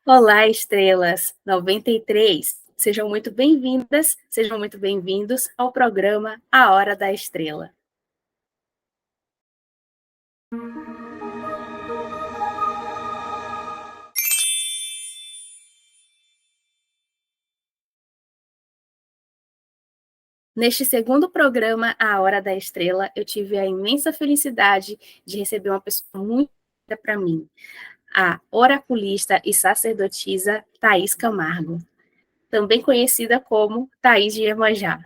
Olá, estrelas 93. Sejam muito bem-vindas, sejam muito bem-vindos ao programa A Hora da Estrela. Neste segundo programa, A Hora da Estrela, eu tive a imensa felicidade de receber uma pessoa muito querida para mim, a oraculista e sacerdotisa Thaís Camargo, também conhecida como Thaís de Iemanjá.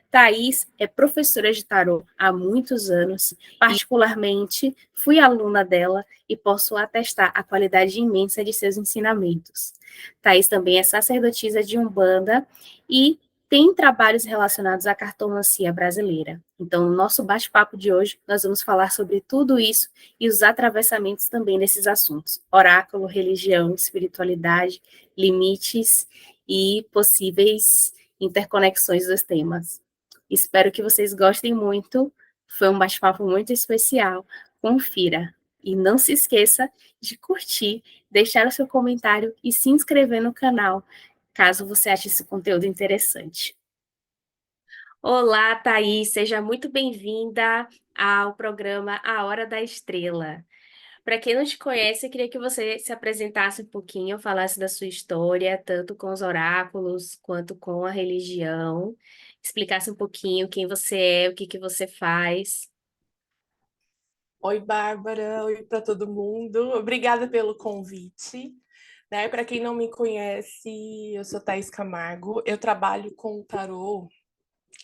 Thaís é professora de tarô há muitos anos, particularmente fui aluna dela e posso atestar a qualidade imensa de seus ensinamentos. Thaís também é sacerdotisa de Umbanda e tem trabalhos relacionados à cartomancia brasileira. Então, no nosso bate-papo de hoje, nós vamos falar sobre tudo isso e os atravessamentos também desses assuntos: oráculo, religião, espiritualidade, limites e possíveis interconexões dos temas. Espero que vocês gostem muito. Foi um bate-papo muito especial. Confira. E não se esqueça de curtir, deixar o seu comentário e se inscrever no canal, caso você ache esse conteúdo interessante. Olá, Thaís, seja muito bem-vinda ao programa A Hora da Estrela. Para quem não te conhece, eu queria que você se apresentasse um pouquinho, falasse da sua história, tanto com os oráculos quanto com a religião, explicasse um pouquinho quem você é, o que que você faz. Oi, Bárbara, oi para todo mundo. Obrigada pelo convite. Para quem não me conhece, eu sou Thaís Camargo. Eu trabalho com tarô.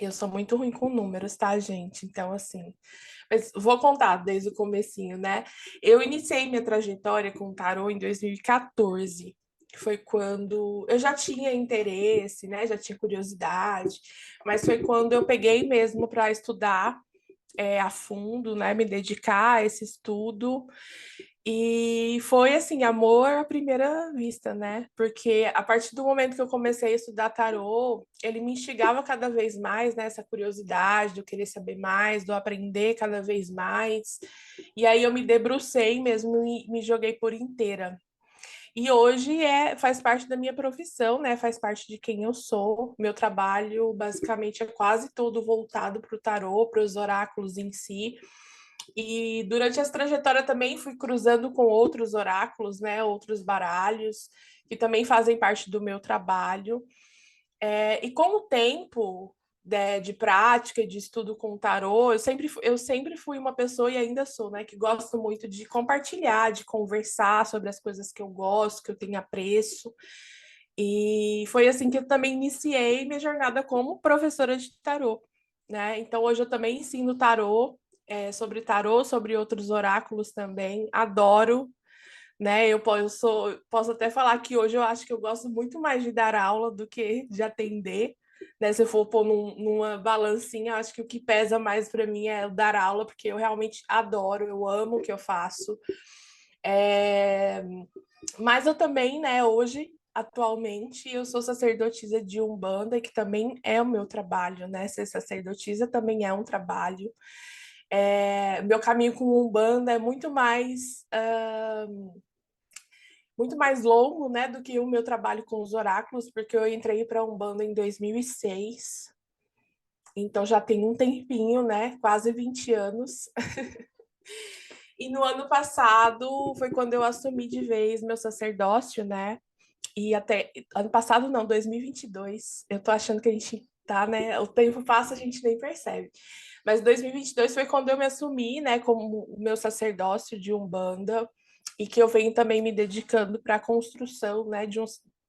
Eu sou muito ruim com números, tá, gente? Então, assim, mas vou contar desde o comecinho, né? Eu iniciei minha trajetória com tarô em 2014. Foi quando eu já tinha interesse, né? Já tinha curiosidade, mas foi quando eu peguei mesmo para estudar a fundo, né? Me dedicar a esse estudo. E foi assim, amor à primeira vista, né? Porque a partir do momento que eu comecei a estudar tarô, ele me instigava cada vez mais, né? Essa curiosidade do querer saber mais, do aprender cada vez mais. E aí eu me debrucei mesmo e me joguei por inteira. E hoje faz parte da minha profissão, né? Faz parte de quem eu sou. Meu trabalho, basicamente, é quase todo voltado para o tarô, para os oráculos em si. E durante essa trajetória também fui cruzando com outros oráculos, né? Outros baralhos, que também fazem parte do meu trabalho. E com o tempo de prática, de estudo com o tarô, eu sempre fui uma pessoa, e ainda sou, né, que gosto muito de compartilhar, de conversar sobre as coisas que eu gosto, que eu tenho apreço. E foi assim que eu também iniciei minha jornada como professora de tarô, né? Então hoje eu também ensino tarô, sobre outros oráculos também. Adoro, né? Posso até falar que hoje eu acho que eu gosto muito mais de dar aula do que de atender, né? Se eu for pôr numa balancinha, eu acho que o que pesa mais para mim é o dar aula, porque eu realmente adoro, eu amo o que eu faço. Mas eu também, né, hoje, atualmente, eu sou sacerdotisa de Umbanda, que também é o meu trabalho, né? Ser sacerdotisa também é um trabalho. Meu caminho com Umbanda é muito mais longo, né, do que o meu trabalho com os oráculos, porque eu entrei para a Umbanda em 2006, então já tem um tempinho, né, quase 20 anos. E no ano passado foi quando eu assumi de vez meu sacerdócio, né, e até ano passado não, 2022, eu tô achando que a gente tá, né, o tempo passa, a gente nem percebe. Mas 2022 foi quando eu me assumi, né, como o meu sacerdócio de Umbanda, e que eu venho também me dedicando para a construção, né,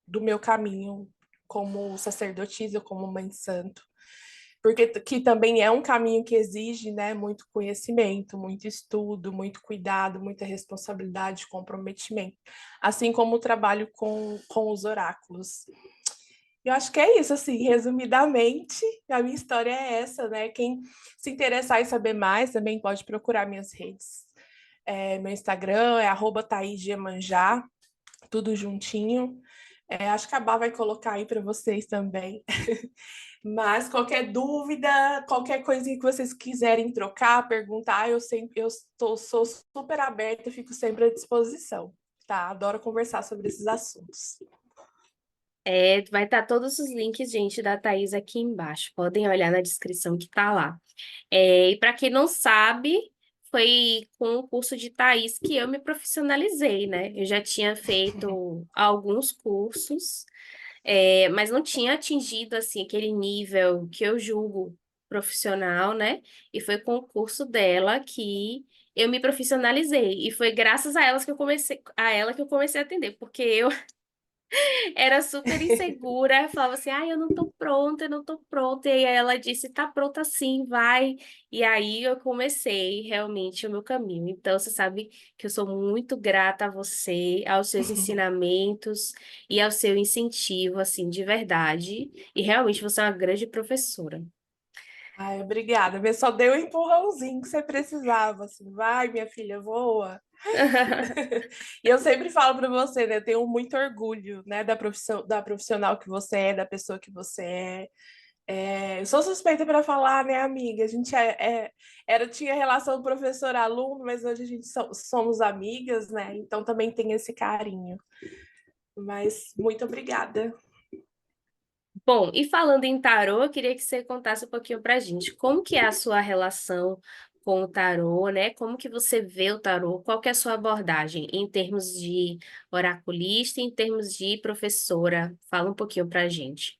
do meu caminho como sacerdotisa, como mãe de santo. Porque que também é um caminho que exige, né, muito conhecimento, muito estudo, muito cuidado, muita responsabilidade, comprometimento, assim como o trabalho com os oráculos. Eu acho que é isso, assim, resumidamente, a minha história é essa, né? Quem se interessar em saber mais também pode procurar minhas redes. Meu Instagram é @ThaísDiemanjá, tudo juntinho. Acho que a Bá vai colocar aí para vocês também. Mas qualquer dúvida, qualquer coisinha que vocês quiserem trocar, perguntar, sou super aberta, fico sempre à disposição. tá? Adoro conversar sobre esses assuntos. Vai estar todos os links, gente, da Thaís aqui embaixo. Podem olhar na descrição que tá lá. E para quem não sabe, foi com o curso de Thaís que eu me profissionalizei, né? Eu já tinha feito alguns cursos, mas não tinha atingido assim aquele nível que eu julgo profissional, né? E foi com o curso dela que eu me profissionalizei. E foi graças a elas que eu comecei, a ela que eu comecei a atender, porque eu era super insegura, falava assim, eu não tô pronta, eu não tô pronta. E aí ela disse, tá pronta sim, vai. E aí eu comecei realmente o meu caminho. Então você sabe que eu sou muito grata a você, aos seus ensinamentos e ao seu incentivo, assim, de verdade. E realmente você é uma grande professora. Ai, obrigada. Mas só deu um empurrãozinho que você precisava, assim, vai, minha filha, voa. E eu sempre falo para você, né? Eu tenho muito orgulho, né, da profissional que você é, da pessoa que você é. Eu sou suspeita para falar, né, amiga? A gente tinha relação professor-aluno, mas hoje a gente somos amigas, né? Então também tem esse carinho. Mas muito obrigada. Bom, e falando em tarô, eu queria que você contasse um pouquinho pra gente como que é a sua relação com o tarô, né? Como que você vê o tarô? Qual que é a sua abordagem em termos de oraculista, em termos de professora? Fala um pouquinho pra gente.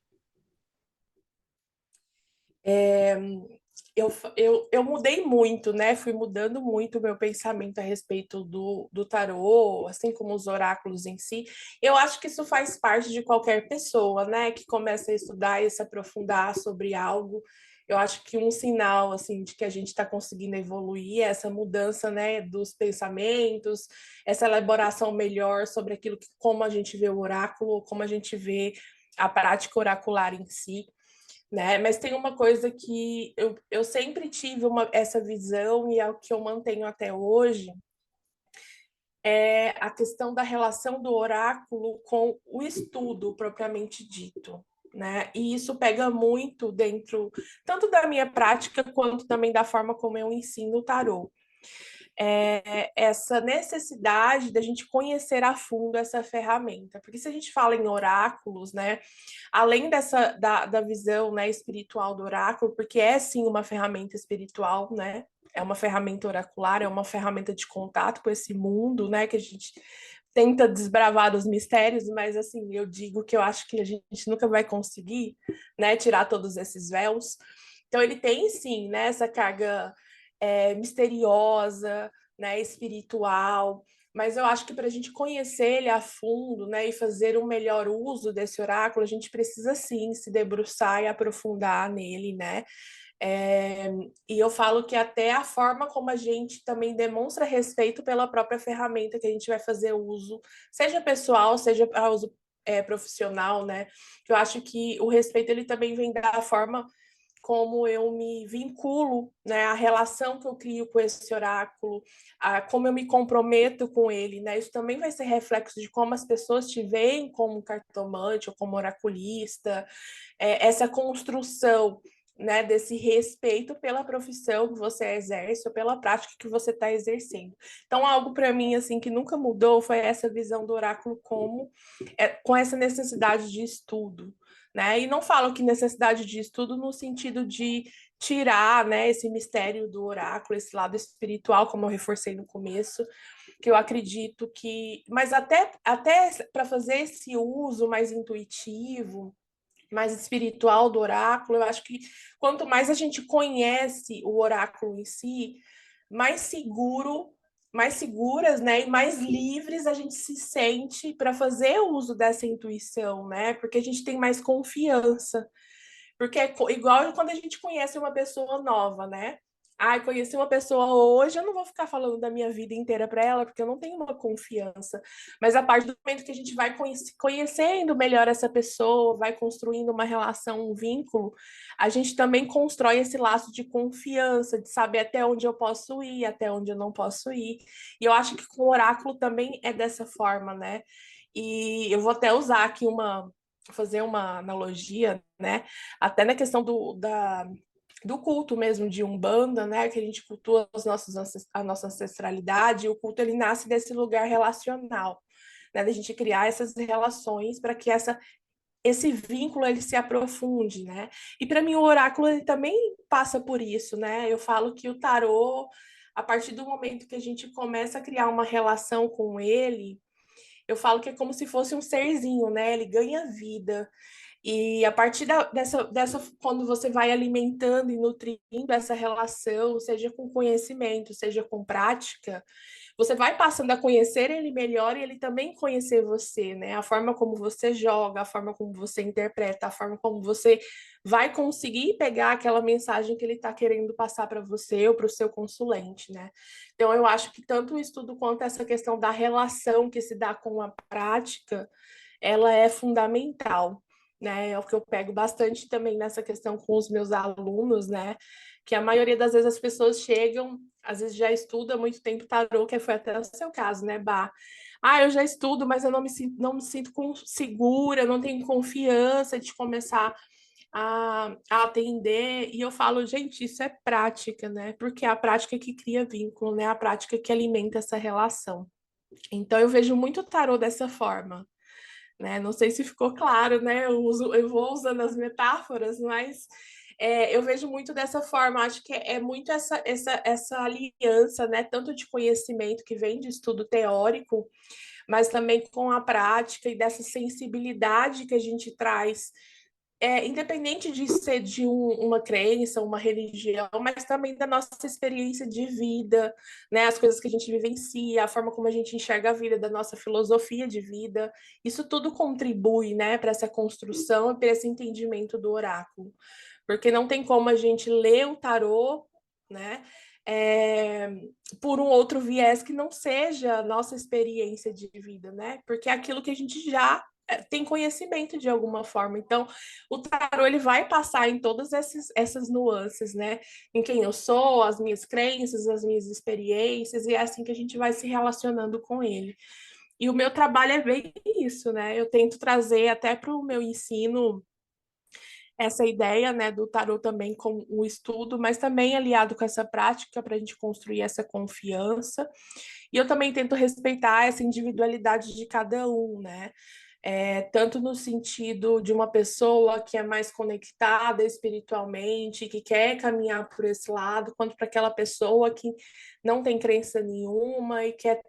Eu mudei muito, né? Fui mudando muito o meu pensamento a respeito do tarô, assim como os oráculos em si. Eu acho que isso faz parte de qualquer pessoa, né? Que começa a estudar e se aprofundar sobre algo. Eu acho que um sinal, assim, de que a gente está conseguindo evoluir é essa mudança, né? Dos pensamentos, essa elaboração melhor sobre aquilo que, como a gente vê o oráculo, como a gente vê a prática oracular em si, né? Mas tem uma coisa que eu sempre tive essa visão e é o que eu mantenho até hoje, é a questão da relação do oráculo com o estudo propriamente dito. Né? E isso pega muito dentro, tanto da minha prática, quanto também da forma como eu ensino o tarô. Essa necessidade da gente conhecer a fundo essa ferramenta. Porque se a gente fala em oráculos, né, além da visão, né, espiritual do oráculo, porque é sim uma ferramenta espiritual, né, é uma ferramenta oracular, é uma ferramenta de contato com esse mundo, né, que a gente tenta desbravar os mistérios, mas assim, eu digo que eu acho que a gente nunca vai conseguir, né, tirar todos esses véus. Então ele tem sim, né, essa carga misteriosa, né, espiritual, mas eu acho que para a gente conhecer ele a fundo, né, e fazer um melhor uso desse oráculo, a gente precisa sim se debruçar e aprofundar nele, né? E eu falo que até a forma como a gente também demonstra respeito pela própria ferramenta que a gente vai fazer uso, seja pessoal, seja para uso profissional, né? Eu acho que o respeito ele também vem da forma como eu me vinculo, né, a relação que eu crio com esse oráculo, como eu me comprometo com ele, né? Isso também vai ser reflexo de como as pessoas te veem como cartomante ou como oraculista, essa construção, né, desse respeito pela profissão que você exerce ou pela prática que você está exercendo. Então, algo para mim assim que nunca mudou foi essa visão do oráculo como com essa necessidade de estudo, né? E não falo que necessidade de estudo no sentido de tirar, né, esse mistério do oráculo, esse lado espiritual, como eu reforcei no começo, que eu acredito que, mas até para fazer esse uso mais intuitivo, mais espiritual do oráculo, eu acho que quanto mais a gente conhece o oráculo em si, mais seguro, mais seguras, né, e mais livres a gente se sente para fazer o uso dessa intuição, né? Porque a gente tem mais confiança. Porque é igual quando a gente conhece uma pessoa nova, né? Ai, conheci uma pessoa hoje, eu não vou ficar falando da minha vida inteira para ela, porque eu não tenho uma confiança. Mas a partir do momento que a gente vai conhecendo melhor essa pessoa, vai construindo uma relação, um vínculo, a gente também constrói esse laço de confiança, de saber até onde eu posso ir, até onde eu não posso ir. E eu acho que com o oráculo também é dessa forma, né? E eu vou até usar aqui fazer uma analogia, né? Até na questão do culto mesmo de Umbanda, né? Que a gente cultua a nossa ancestralidade, e o culto ele nasce desse lugar relacional. né? Da gente criar essas relações para que esse vínculo ele se aprofunde, né? E para mim o oráculo ele também passa por isso, né? Eu falo que o tarô, a partir do momento que a gente começa a criar uma relação com ele, eu falo que é como se fosse um serzinho, né? Ele ganha vida. E a partir quando você vai alimentando e nutrindo essa relação, seja com conhecimento, seja com prática, você vai passando a conhecer ele melhor e ele também conhecer você, né? A forma como você joga, a forma como você interpreta, a forma como você vai conseguir pegar aquela mensagem que ele está querendo passar para você ou para o seu consulente, né? Então, eu acho que tanto o estudo quanto essa questão da relação que se dá com a prática, ela é fundamental, né? É o que eu pego bastante também nessa questão com os meus alunos, né? Que a maioria das vezes as pessoas chegam, às vezes já estuda há muito tempo tarô, que foi até o seu caso, né, Bá? Ah, eu já estudo, mas eu não me sinto segura, não tenho confiança de começar a atender. E eu falo, gente, isso é prática, né? Porque é a prática que cria vínculo, né? A prática que alimenta essa relação. Então eu vejo muito o tarô dessa forma, né? Não sei se ficou claro, né? Eu vou usando as metáforas, mas eu vejo muito dessa forma. Acho que é muito essa aliança, né? Tanto de conhecimento que vem de estudo teórico, mas também com a prática e dessa sensibilidade que a gente traz independente de ser de uma crença, uma religião, mas também da nossa experiência de vida, né? As coisas que a gente vivencia, a forma como a gente enxerga a vida, da nossa filosofia de vida, isso tudo contribui, né, para essa construção e para esse entendimento do oráculo. Porque não tem como a gente ler o tarô, né? é, por um outro viés que não seja a nossa experiência de vida, né? Porque é aquilo que a gente já tem conhecimento de alguma forma. Então, o tarô ele vai passar em todas essas nuances, né? Em quem eu sou, as minhas crenças, as minhas experiências, e é assim que a gente vai se relacionando com ele. E o meu trabalho é bem isso, né? Eu tento trazer até para o meu ensino essa ideia, né, do tarô também com o estudo, mas também aliado com essa prática para a gente construir essa confiança. E eu também tento respeitar essa individualidade de cada um, né? Tanto no sentido de uma pessoa que é mais conectada espiritualmente, que quer caminhar por esse lado, quanto para aquela pessoa que não tem crença nenhuma e quer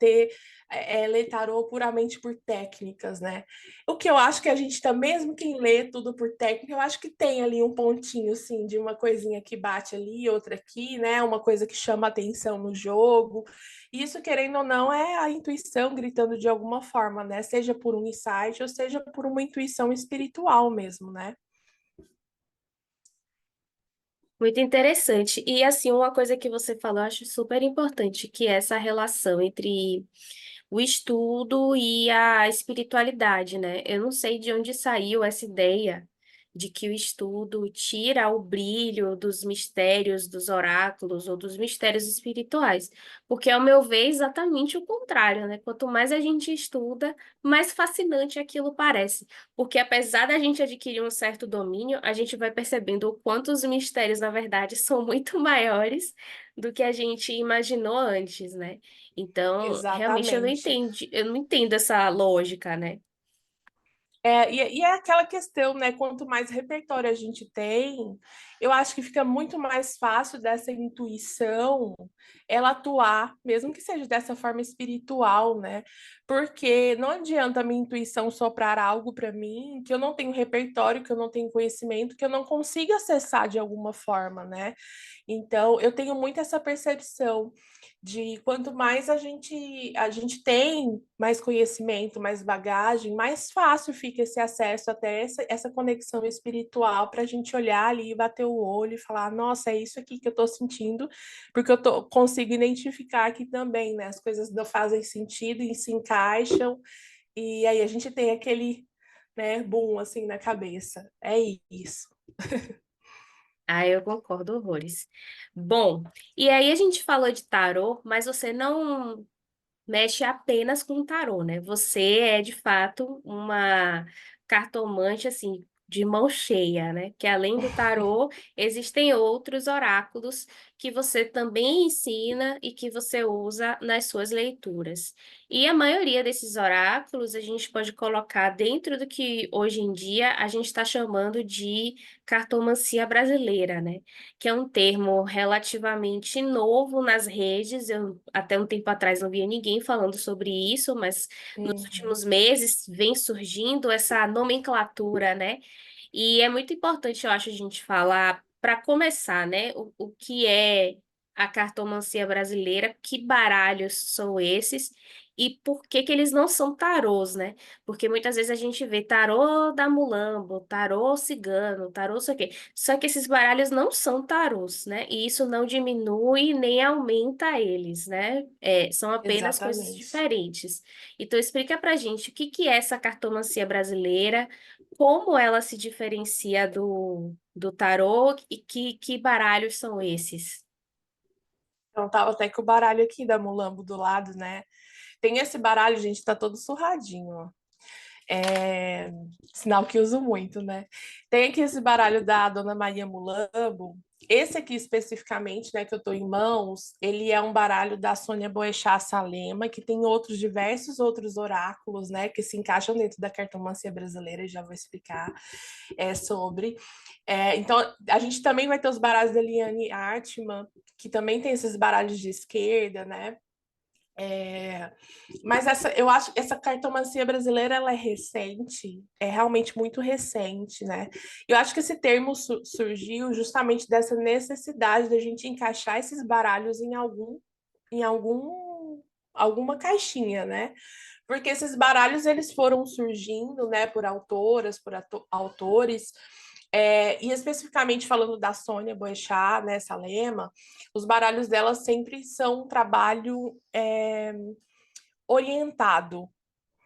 ler tarô puramente por técnicas, né? O que eu acho que a gente tá, mesmo quem lê tudo por técnica, eu acho que tem ali um pontinho, assim, de uma coisinha que bate ali, outra aqui, né? Uma coisa que chama atenção no jogo. Isso, querendo ou não, é a intuição gritando de alguma forma, né? Seja por um insight ou seja por uma intuição espiritual mesmo, né? Muito interessante. E assim, uma coisa que você falou, eu acho super importante, que é essa relação entre o estudo e a espiritualidade, né? Eu não sei de onde saiu essa ideia de que o estudo tira o brilho dos mistérios dos oráculos ou dos mistérios espirituais, porque, ao meu ver, é exatamente o contrário, né? Quanto mais a gente estuda, mais fascinante aquilo parece, porque apesar da gente adquirir um certo domínio, a gente vai percebendo o quanto os mistérios, na verdade, são muito maiores do que a gente imaginou antes, né? Então, realmente Exatamente. eu não entendo essa lógica, né? E é aquela questão, né? Quanto mais repertório a gente tem, eu acho que fica muito mais fácil dessa intuição ela atuar, mesmo que seja dessa forma espiritual, né? Porque não adianta a minha intuição soprar algo para mim que eu não tenho repertório, que eu não tenho conhecimento, que eu não consiga acessar de alguma forma, né? Então, eu tenho muito essa percepção de quanto mais a gente tem mais conhecimento, mais bagagem, mais fácil fica esse acesso até essa conexão espiritual para a gente olhar ali, bater o olho e falar, nossa, é isso aqui que eu estou sentindo, porque consigo identificar aqui também, né? As coisas não fazem sentido e se encaixam, e aí a gente tem aquele, né, boom assim na cabeça. É isso. Ah, eu concordo horrores. Bom, e aí a gente falou de tarô, mas você não mexe apenas com tarô, né? Você é, de fato, uma cartomante, assim, de mão cheia, né? Que além do tarô, existem outros oráculos que você também ensina e que você usa nas suas leituras. E a maioria desses oráculos a gente pode colocar dentro do que hoje em dia a gente está chamando de cartomancia brasileira, né? Que é um termo relativamente novo nas redes. Eu até um tempo atrás não via ninguém falando sobre isso, mas nos Uhum. últimos meses vem surgindo essa nomenclatura, né? E é muito importante, eu acho, a gente falar, para começar, né, o que é a cartomancia brasileira, que baralhos são esses e por que que eles não são tarôs, né? Porque muitas vezes a gente vê tarô da Mulambo, tarô cigano, tarô sei o quê. Só que esses baralhos não são tarôs, né? E isso não diminui nem aumenta eles, né? É, são apenas coisas Exatamente. diferentes. Então explica pra gente o que que é essa cartomancia brasileira, como ela se diferencia do tarô e que baralhos são esses? Então, tava até com o baralho aqui da Mulambo do lado, né? Tem esse baralho, gente, tá todo surradinho, ó. É... Sinal que uso muito, né? Tem aqui esse baralho da Dona Maria Mulambo. Esse aqui especificamente, né, que eu tô em mãos, ele é um baralho da Sônia Boechat Salema, que tem outros diversos outros oráculos, né, que se encaixam dentro da cartomancia brasileira, e já vou explicar sobre. Então, a gente também vai ter os baralhos da Liane Artman, que também tem esses baralhos de esquerda, né? Mas eu acho que essa cartomancia brasileira ela é recente, é realmente muito recente, né? Eu acho que esse termo surgiu justamente dessa necessidade da gente encaixar esses baralhos em alguma caixinha, né? Porque esses baralhos eles foram surgindo, né, por autoras, por autores, e especificamente falando da Sônia Boechat, né, Salema, os baralhos dela sempre são um trabalho orientado,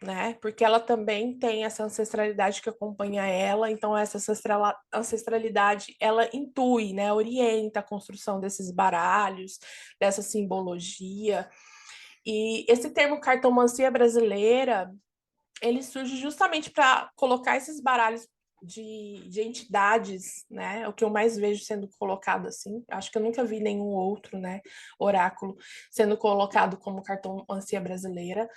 né? Porque ela também tem essa ancestralidade que acompanha ela, então essa ancestralidade ela intui, né? Orienta a construção desses baralhos, dessa simbologia. E esse termo cartomancia brasileira, ele surge justamente para colocar esses baralhos de entidades, né? O que eu mais vejo sendo colocado assim. Acho que eu nunca vi nenhum outro, né, oráculo sendo colocado como cartomancia brasileira.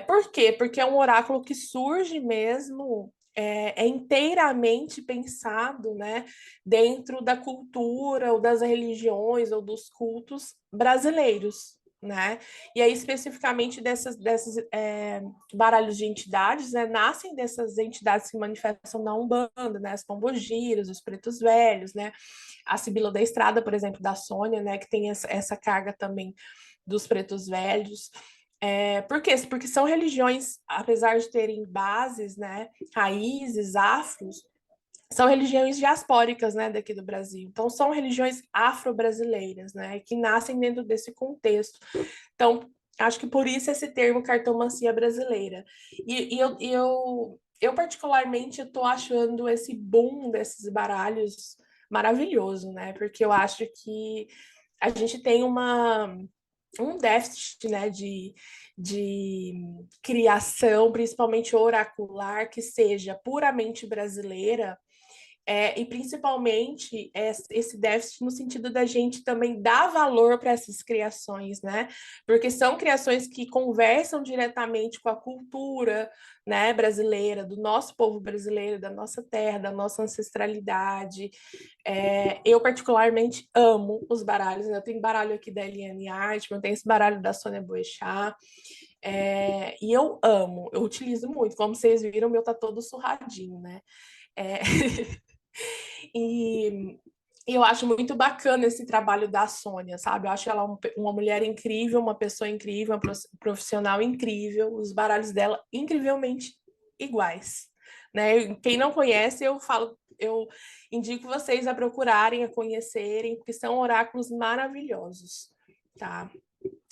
Por quê? Porque é um oráculo que surge mesmo, é inteiramente pensado, né, dentro da cultura ou das religiões ou dos cultos brasileiros, né? E aí, especificamente desses baralhos de entidades, né, nascem dessas entidades que manifestam na Umbanda, né, as pombogiras, os pretos velhos, né, a Sibila da Estrada, por exemplo, da Sônia, né, que tem essa carga também dos pretos velhos. Por quê? Porque são religiões, apesar de terem bases, né, raízes, afros, são religiões diaspóricas, né, daqui do Brasil. Então, são religiões afro-brasileiras, né, que nascem dentro desse contexto. Então, acho que por isso esse termo cartomancia brasileira. Eu particularmente, estou achando esse boom desses baralhos maravilhoso, né, porque eu acho que a gente tem um déficit, né, de criação, principalmente oracular, que seja puramente brasileira, e principalmente esse déficit no sentido da gente também dar valor para essas criações, né? Porque são criações que conversam diretamente com a cultura, né, brasileira, do nosso povo brasileiro, da nossa terra, da nossa ancestralidade. Eu particularmente amo os baralhos, né? Eu tenho baralho aqui da Eliane Artman, tenho esse baralho da Sônia Boechat, e eu amo, eu utilizo muito. Como vocês viram, o meu tá todo surradinho, né? É... E eu acho muito bacana esse trabalho da Sônia, sabe? Eu acho ela uma mulher incrível, uma pessoa incrível, uma profissional incrível, os baralhos dela incrivelmente iguais, né? Quem não conhece, eu indico vocês a procurarem, a conhecerem, porque são oráculos maravilhosos, tá?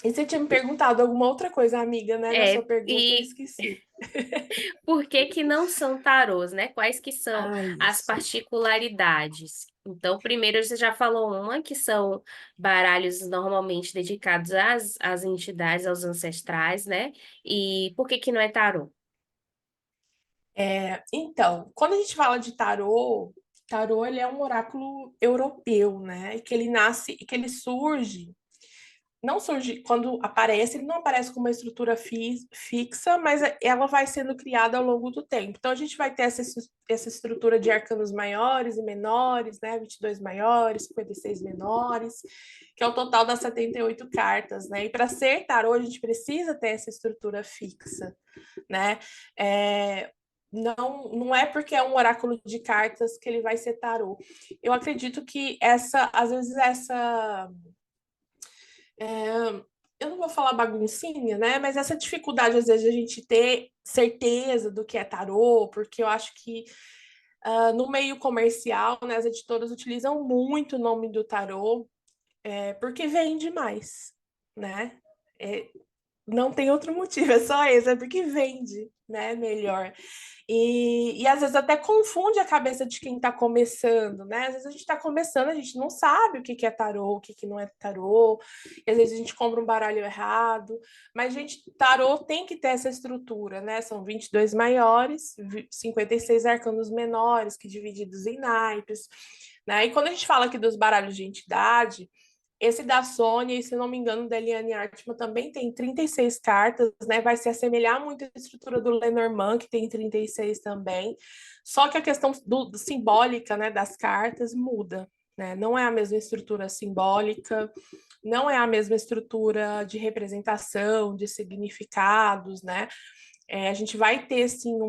E você tinha me perguntado alguma outra coisa, amiga, né? Na sua pergunta eu E esqueci. por que que não são tarôs, né? Quais que são as Isso. particularidades? Então, primeiro você já falou uma, que são baralhos normalmente dedicados às entidades, aos ancestrais, né? E por que que não é tarô? Então, quando a gente fala de tarô, tarô, ele é um oráculo europeu, né? E que ele nasce, e que ele surge, não surge quando aparece, ele não aparece com uma estrutura fixa, mas ela vai sendo criada ao longo do tempo. Então a gente vai ter essa estrutura de arcanos maiores e menores, né? 22 maiores, 56 menores, que é o total das 78 cartas, né? E para ser tarô, a gente precisa ter essa estrutura fixa, né? Não é porque é um oráculo de cartas que ele vai ser tarô. Eu acredito que às vezes eu não vou falar baguncinha, né? Mas essa dificuldade, às vezes, de a gente ter certeza do que é tarô, porque eu acho que no meio comercial, né, as editoras utilizam muito o nome do tarô, porque vende mais, né? É, não tem outro motivo, é só esse, é porque vende, né? Melhor. E às vezes até confunde a cabeça de quem está começando, né? Às vezes a gente está começando, a gente não sabe o que é tarô, o que não é tarô, e às vezes a gente compra um baralho errado, mas, gente, tarô tem que ter essa estrutura, né? São 22 maiores, 56 arcanos menores, que divididos em naipes, né? E quando a gente fala aqui dos baralhos de entidade, esse da Sônia, e se não me engano, da Eliane Artman também tem 36 cartas, né? Vai se assemelhar muito à estrutura do Lenormand, que tem 36 também. Só que a questão simbólica, né, das cartas muda, né? Não é a mesma estrutura simbólica, não é a mesma estrutura de representação, de significados, né? A gente vai ter, sim,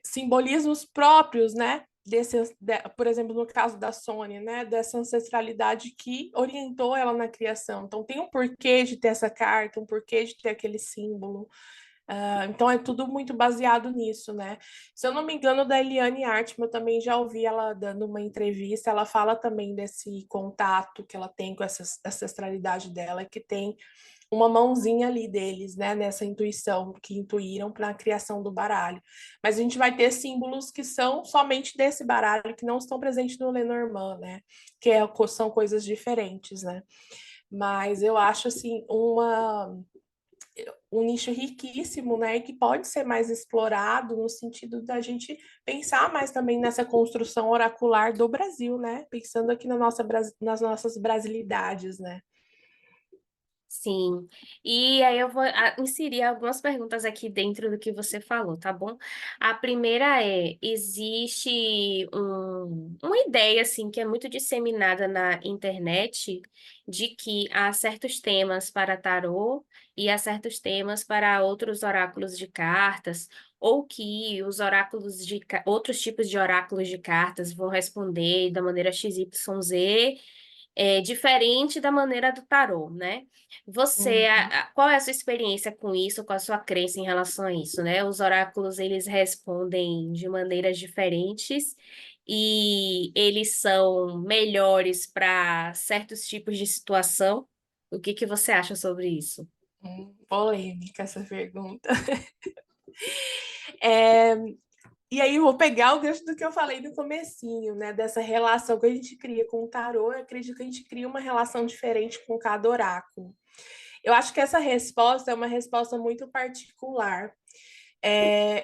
simbolismos próprios, né? Por exemplo, no caso da Sônia, né? Dessa ancestralidade que orientou ela na criação. Então, tem um porquê de ter essa carta, um porquê de ter aquele símbolo. Então, é tudo muito baseado nisso, né? Se eu não me engano, da Eliane Artman, eu também já ouvi ela dando uma entrevista. Ela fala também desse contato que ela tem com essa ancestralidade dela, que tem uma mãozinha ali deles, né, nessa intuição que intuíram para a criação do baralho. Mas a gente vai ter símbolos que são somente desse baralho, que não estão presentes no Lenormand, né, são coisas diferentes, né. Mas eu acho, assim, um nicho riquíssimo, né, que pode ser mais explorado no sentido da gente pensar mais também nessa construção oracular do Brasil, né, pensando aqui nas nossas brasilidades, né. Sim, e aí eu vou inserir algumas perguntas aqui dentro do que você falou, tá bom? A primeira existe uma ideia, assim, que é muito disseminada na internet, de que há certos temas para tarô e há certos temas para outros oráculos de cartas, ou que os oráculos outros tipos de oráculos de cartas vão responder da maneira XYZ, diferente da maneira do tarô, né? Você, Uhum. qual é a sua experiência com isso, qual a sua crença em relação a isso, né? Os oráculos, eles respondem de maneiras diferentes e eles são melhores para certos tipos de situação. O que que você acha sobre isso? Polêmica essa pergunta. É, e aí eu vou pegar o gancho do que eu falei no comecinho, né? Dessa relação que a gente cria com o tarô. Eu acredito que a gente cria uma relação diferente com cada oráculo. Eu acho que essa resposta é uma resposta muito particular.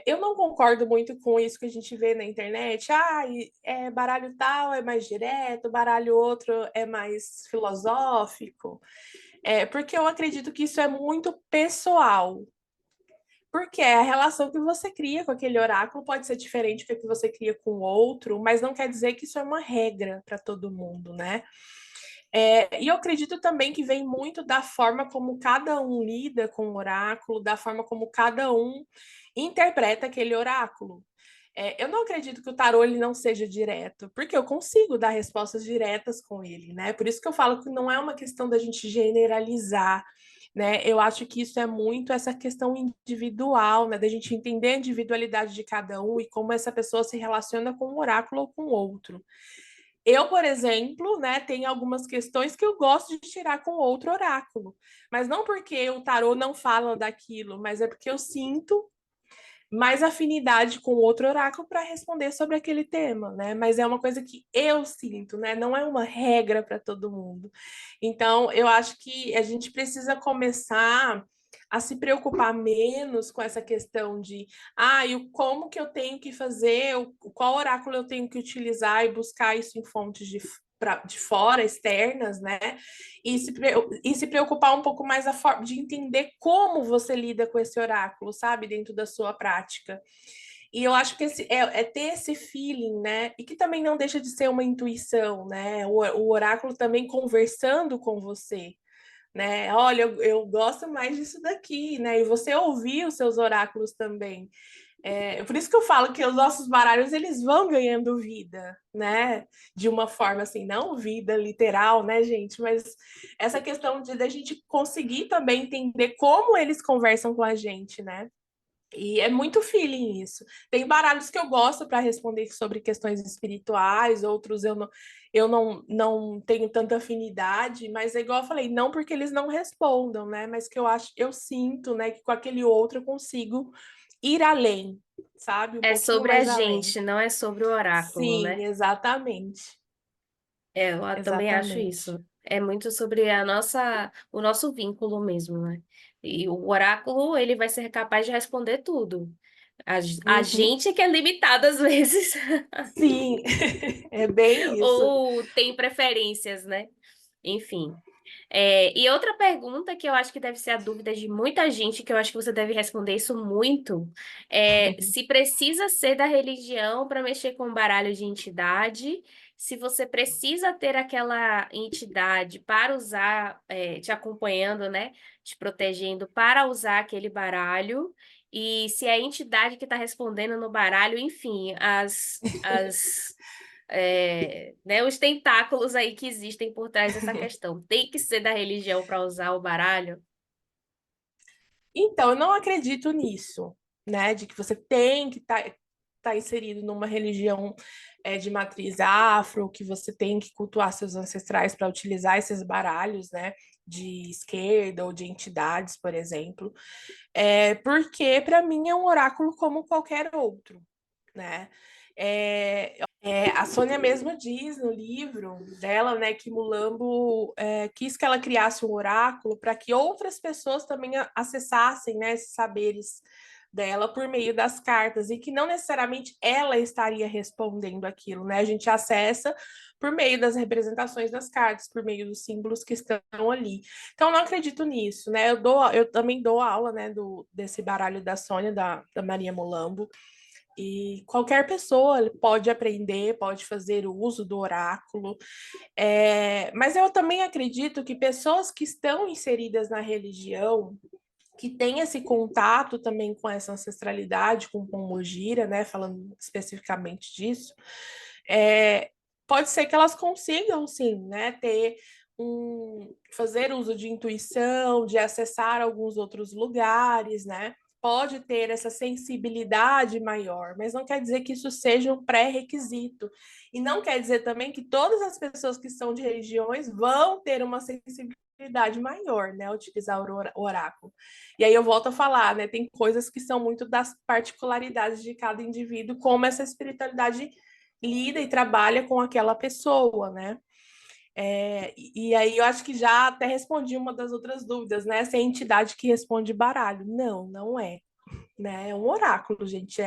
Eu não concordo muito com isso que a gente vê na internet. Baralho tal é mais direto, baralho outro é mais filosófico. Porque eu acredito que isso é muito pessoal. Porque a relação que você cria com aquele oráculo pode ser diferente do que você cria com o outro, mas não quer dizer que isso é uma regra para todo mundo, né? E eu acredito também que vem muito da forma como cada um lida com o oráculo, da forma como cada um interpreta aquele oráculo. Eu não acredito que o tarô ele não seja direto, porque eu consigo dar respostas diretas com ele, né? Por isso que eu falo que não é uma questão da gente generalizar, né? Eu acho que isso é muito essa questão individual, né? Da gente entender a individualidade de cada um e como essa pessoa se relaciona com um oráculo ou com o outro. Eu, por exemplo, né, tenho algumas questões que eu gosto de tirar com outro oráculo, mas não porque o tarô não fala daquilo, mas é porque eu sinto mais afinidade com outro oráculo para responder sobre aquele tema, né? Mas é uma coisa que eu sinto, né? Não é uma regra para todo mundo. Então, eu acho que a gente precisa começar a se preocupar menos com essa questão de e como que eu tenho que fazer, qual oráculo eu tenho que utilizar e buscar isso em fontes de fora, externas, né? E se preocupar um pouco mais de entender como você lida com esse oráculo, sabe, dentro da sua prática. E eu acho que é ter esse feeling, né? E que também não deixa de ser uma intuição, né? O oráculo também conversando com você, né? Olha, eu gosto mais disso daqui, né? E você ouvir os seus oráculos também. Por isso que eu falo que os nossos baralhos eles vão ganhando vida, né? De uma forma assim, não vida literal, né, gente? Mas essa questão de da gente conseguir também entender como eles conversam com a gente, né? E é muito feeling isso. Tem baralhos que eu gosto para responder sobre questões espirituais, outros eu não tenho tanta afinidade, mas é igual eu falei, não porque eles não respondam, né? Mas que eu sinto, né, que com aquele outro eu consigo ir além, sabe? Um É pouquinho sobre a mais além. gente, não é sobre o oráculo, Sim, né? exatamente. Eu também acho Exatamente. isso. É muito sobre o nosso vínculo mesmo, né? E o oráculo, ele vai ser capaz de responder tudo. A Uhum. gente que é limitado às vezes, Sim, é bem isso. ou tem preferências, né? Enfim. E outra pergunta que eu acho que deve ser a dúvida de muita gente, que eu acho que você deve responder isso muito, é se precisa ser da religião para mexer com baralho de entidade, se você precisa ter aquela entidade para usar, te acompanhando, né, te protegendo para usar aquele baralho, e se é a entidade que está respondendo no baralho, enfim, né, os tentáculos aí que existem por trás dessa questão. Tem que ser da religião para usar o baralho? Então, eu não acredito nisso, né? De que você tem que tá inserido numa religião de matriz afro, que você tem que cultuar seus ancestrais para utilizar esses baralhos, né? De esquerda ou de entidades, por exemplo. Porque, para mim, é um oráculo como qualquer outro, né? A Sônia mesmo diz no livro dela, né, que Mulambo quis que ela criasse um oráculo para que outras pessoas também acessassem, né, esses saberes dela por meio das cartas e que não necessariamente ela estaria respondendo aquilo, né? A gente acessa por meio das representações das cartas, por meio dos símbolos que estão ali. Então, eu não acredito nisso, né? Eu também dou aula, né, desse baralho da Sônia, da Maria Mulambo. E qualquer pessoa pode aprender, pode fazer uso do oráculo. Mas eu também acredito que pessoas que estão inseridas na religião, que têm esse contato também com essa ancestralidade, com Pombogira, né, falando especificamente disso, pode ser que elas consigam, sim, né, fazer uso de intuição, de acessar alguns outros lugares, né? Pode ter essa sensibilidade maior, mas não quer dizer que isso seja um pré-requisito. E não quer dizer também que todas as pessoas que são de religiões vão ter uma sensibilidade maior, né? Utilizar o oráculo. E aí eu volto a falar, né? Tem coisas que são muito das particularidades de cada indivíduo, como essa espiritualidade lida e trabalha com aquela pessoa, né? E aí eu acho que já até respondi uma das outras dúvidas, né? Se é a entidade que responde baralho. Não, não é. Né? É um oráculo, gente.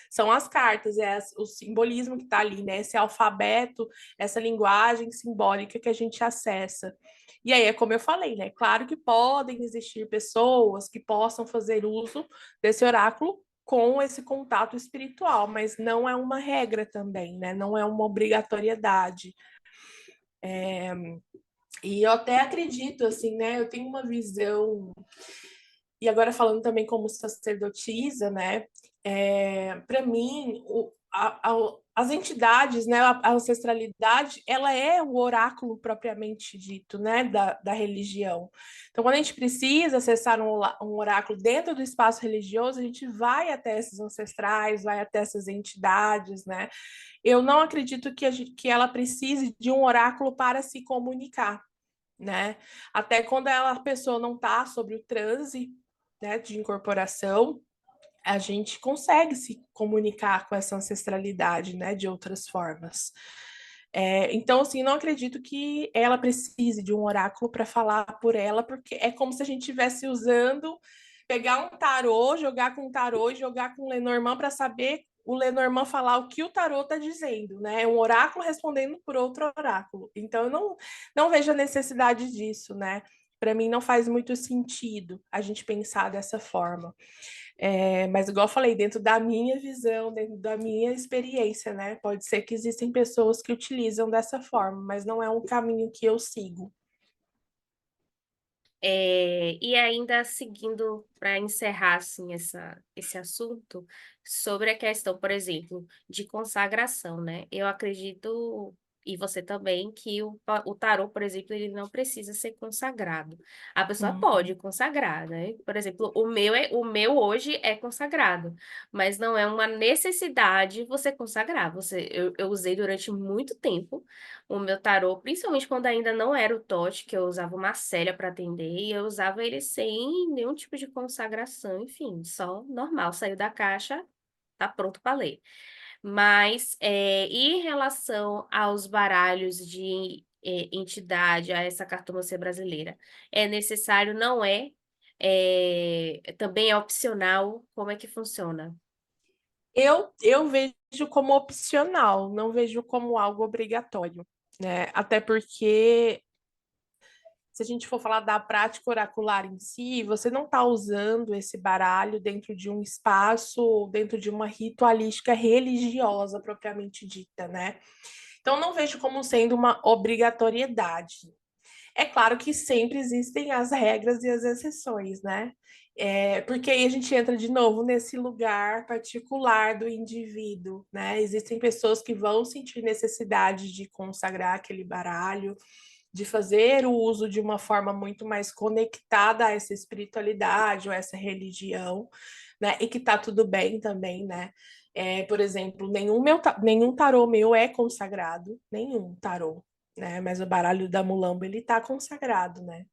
São as cartas, o simbolismo que está ali, né? Esse alfabeto, essa linguagem simbólica que a gente acessa. E aí é como eu falei, né? Claro que podem existir pessoas que possam fazer uso desse oráculo com esse contato espiritual, mas não é uma regra também, né? Não é uma obrigatoriedade. E eu até acredito, assim, né? Eu tenho uma visão, e agora falando também como sacerdotisa, né? Para mim, as entidades, né? A ancestralidade, ela é o oráculo propriamente dito, né? Da religião. Então, quando a gente precisa acessar um oráculo dentro do espaço religioso, a gente vai até esses ancestrais, vai até essas entidades, né? Eu não acredito que ela precise de um oráculo para se comunicar, né? Até quando a pessoa não está sobre o transe, né, de incorporação, a gente consegue se comunicar com essa ancestralidade, né, de outras formas. Então, assim, não acredito que ela precise de um oráculo para falar por ela, porque é como se a gente estivesse usando pegar um tarô, jogar com um tarô e jogar com o Lenormand para saber o Lenormand falar o que o tarô está dizendo, né? É um oráculo respondendo por outro oráculo. Então, eu não vejo a necessidade disso, né? Para mim, não faz muito sentido a gente pensar dessa forma. Mas, igual eu falei, dentro da minha visão, dentro da minha experiência, né? Pode ser que existem pessoas que utilizam dessa forma, mas não é um caminho que eu sigo. E ainda seguindo para encerrar assim, esse assunto, sobre a questão, por exemplo, de consagração, né? Eu acredito, e você também, que o tarô, por exemplo, ele não precisa ser consagrado. A pessoa pode Uhum. consagrar, né? Por exemplo, o meu hoje é consagrado, mas não é uma necessidade você consagrar. Eu usei durante muito tempo o meu tarô, principalmente quando ainda não era o Tote, que eu usava uma Célia para atender, e eu usava ele sem nenhum tipo de consagração, enfim, só normal, saiu da caixa, tá pronto para ler. Mas em relação aos baralhos de entidade, a essa cartomancia brasileira, é necessário, não é? Também é opcional, como é que funciona? Eu vejo como opcional, não vejo como algo obrigatório, né? Até porque, se a gente for falar da prática oracular em si, você não está usando esse baralho dentro de um espaço ou dentro de uma ritualística religiosa propriamente dita, né? Então, não vejo como sendo uma obrigatoriedade. É claro que sempre existem as regras e as exceções, né? Porque aí a gente entra de novo nesse lugar particular do indivíduo, né? Existem pessoas que vão sentir necessidade de consagrar aquele baralho, de fazer o uso de uma forma muito mais conectada a essa espiritualidade ou essa religião, né? E que tá tudo bem também, né? Por exemplo, nenhum tarô meu é consagrado, nenhum tarô, né? Mas o baralho da Mulambo, ele tá consagrado, né?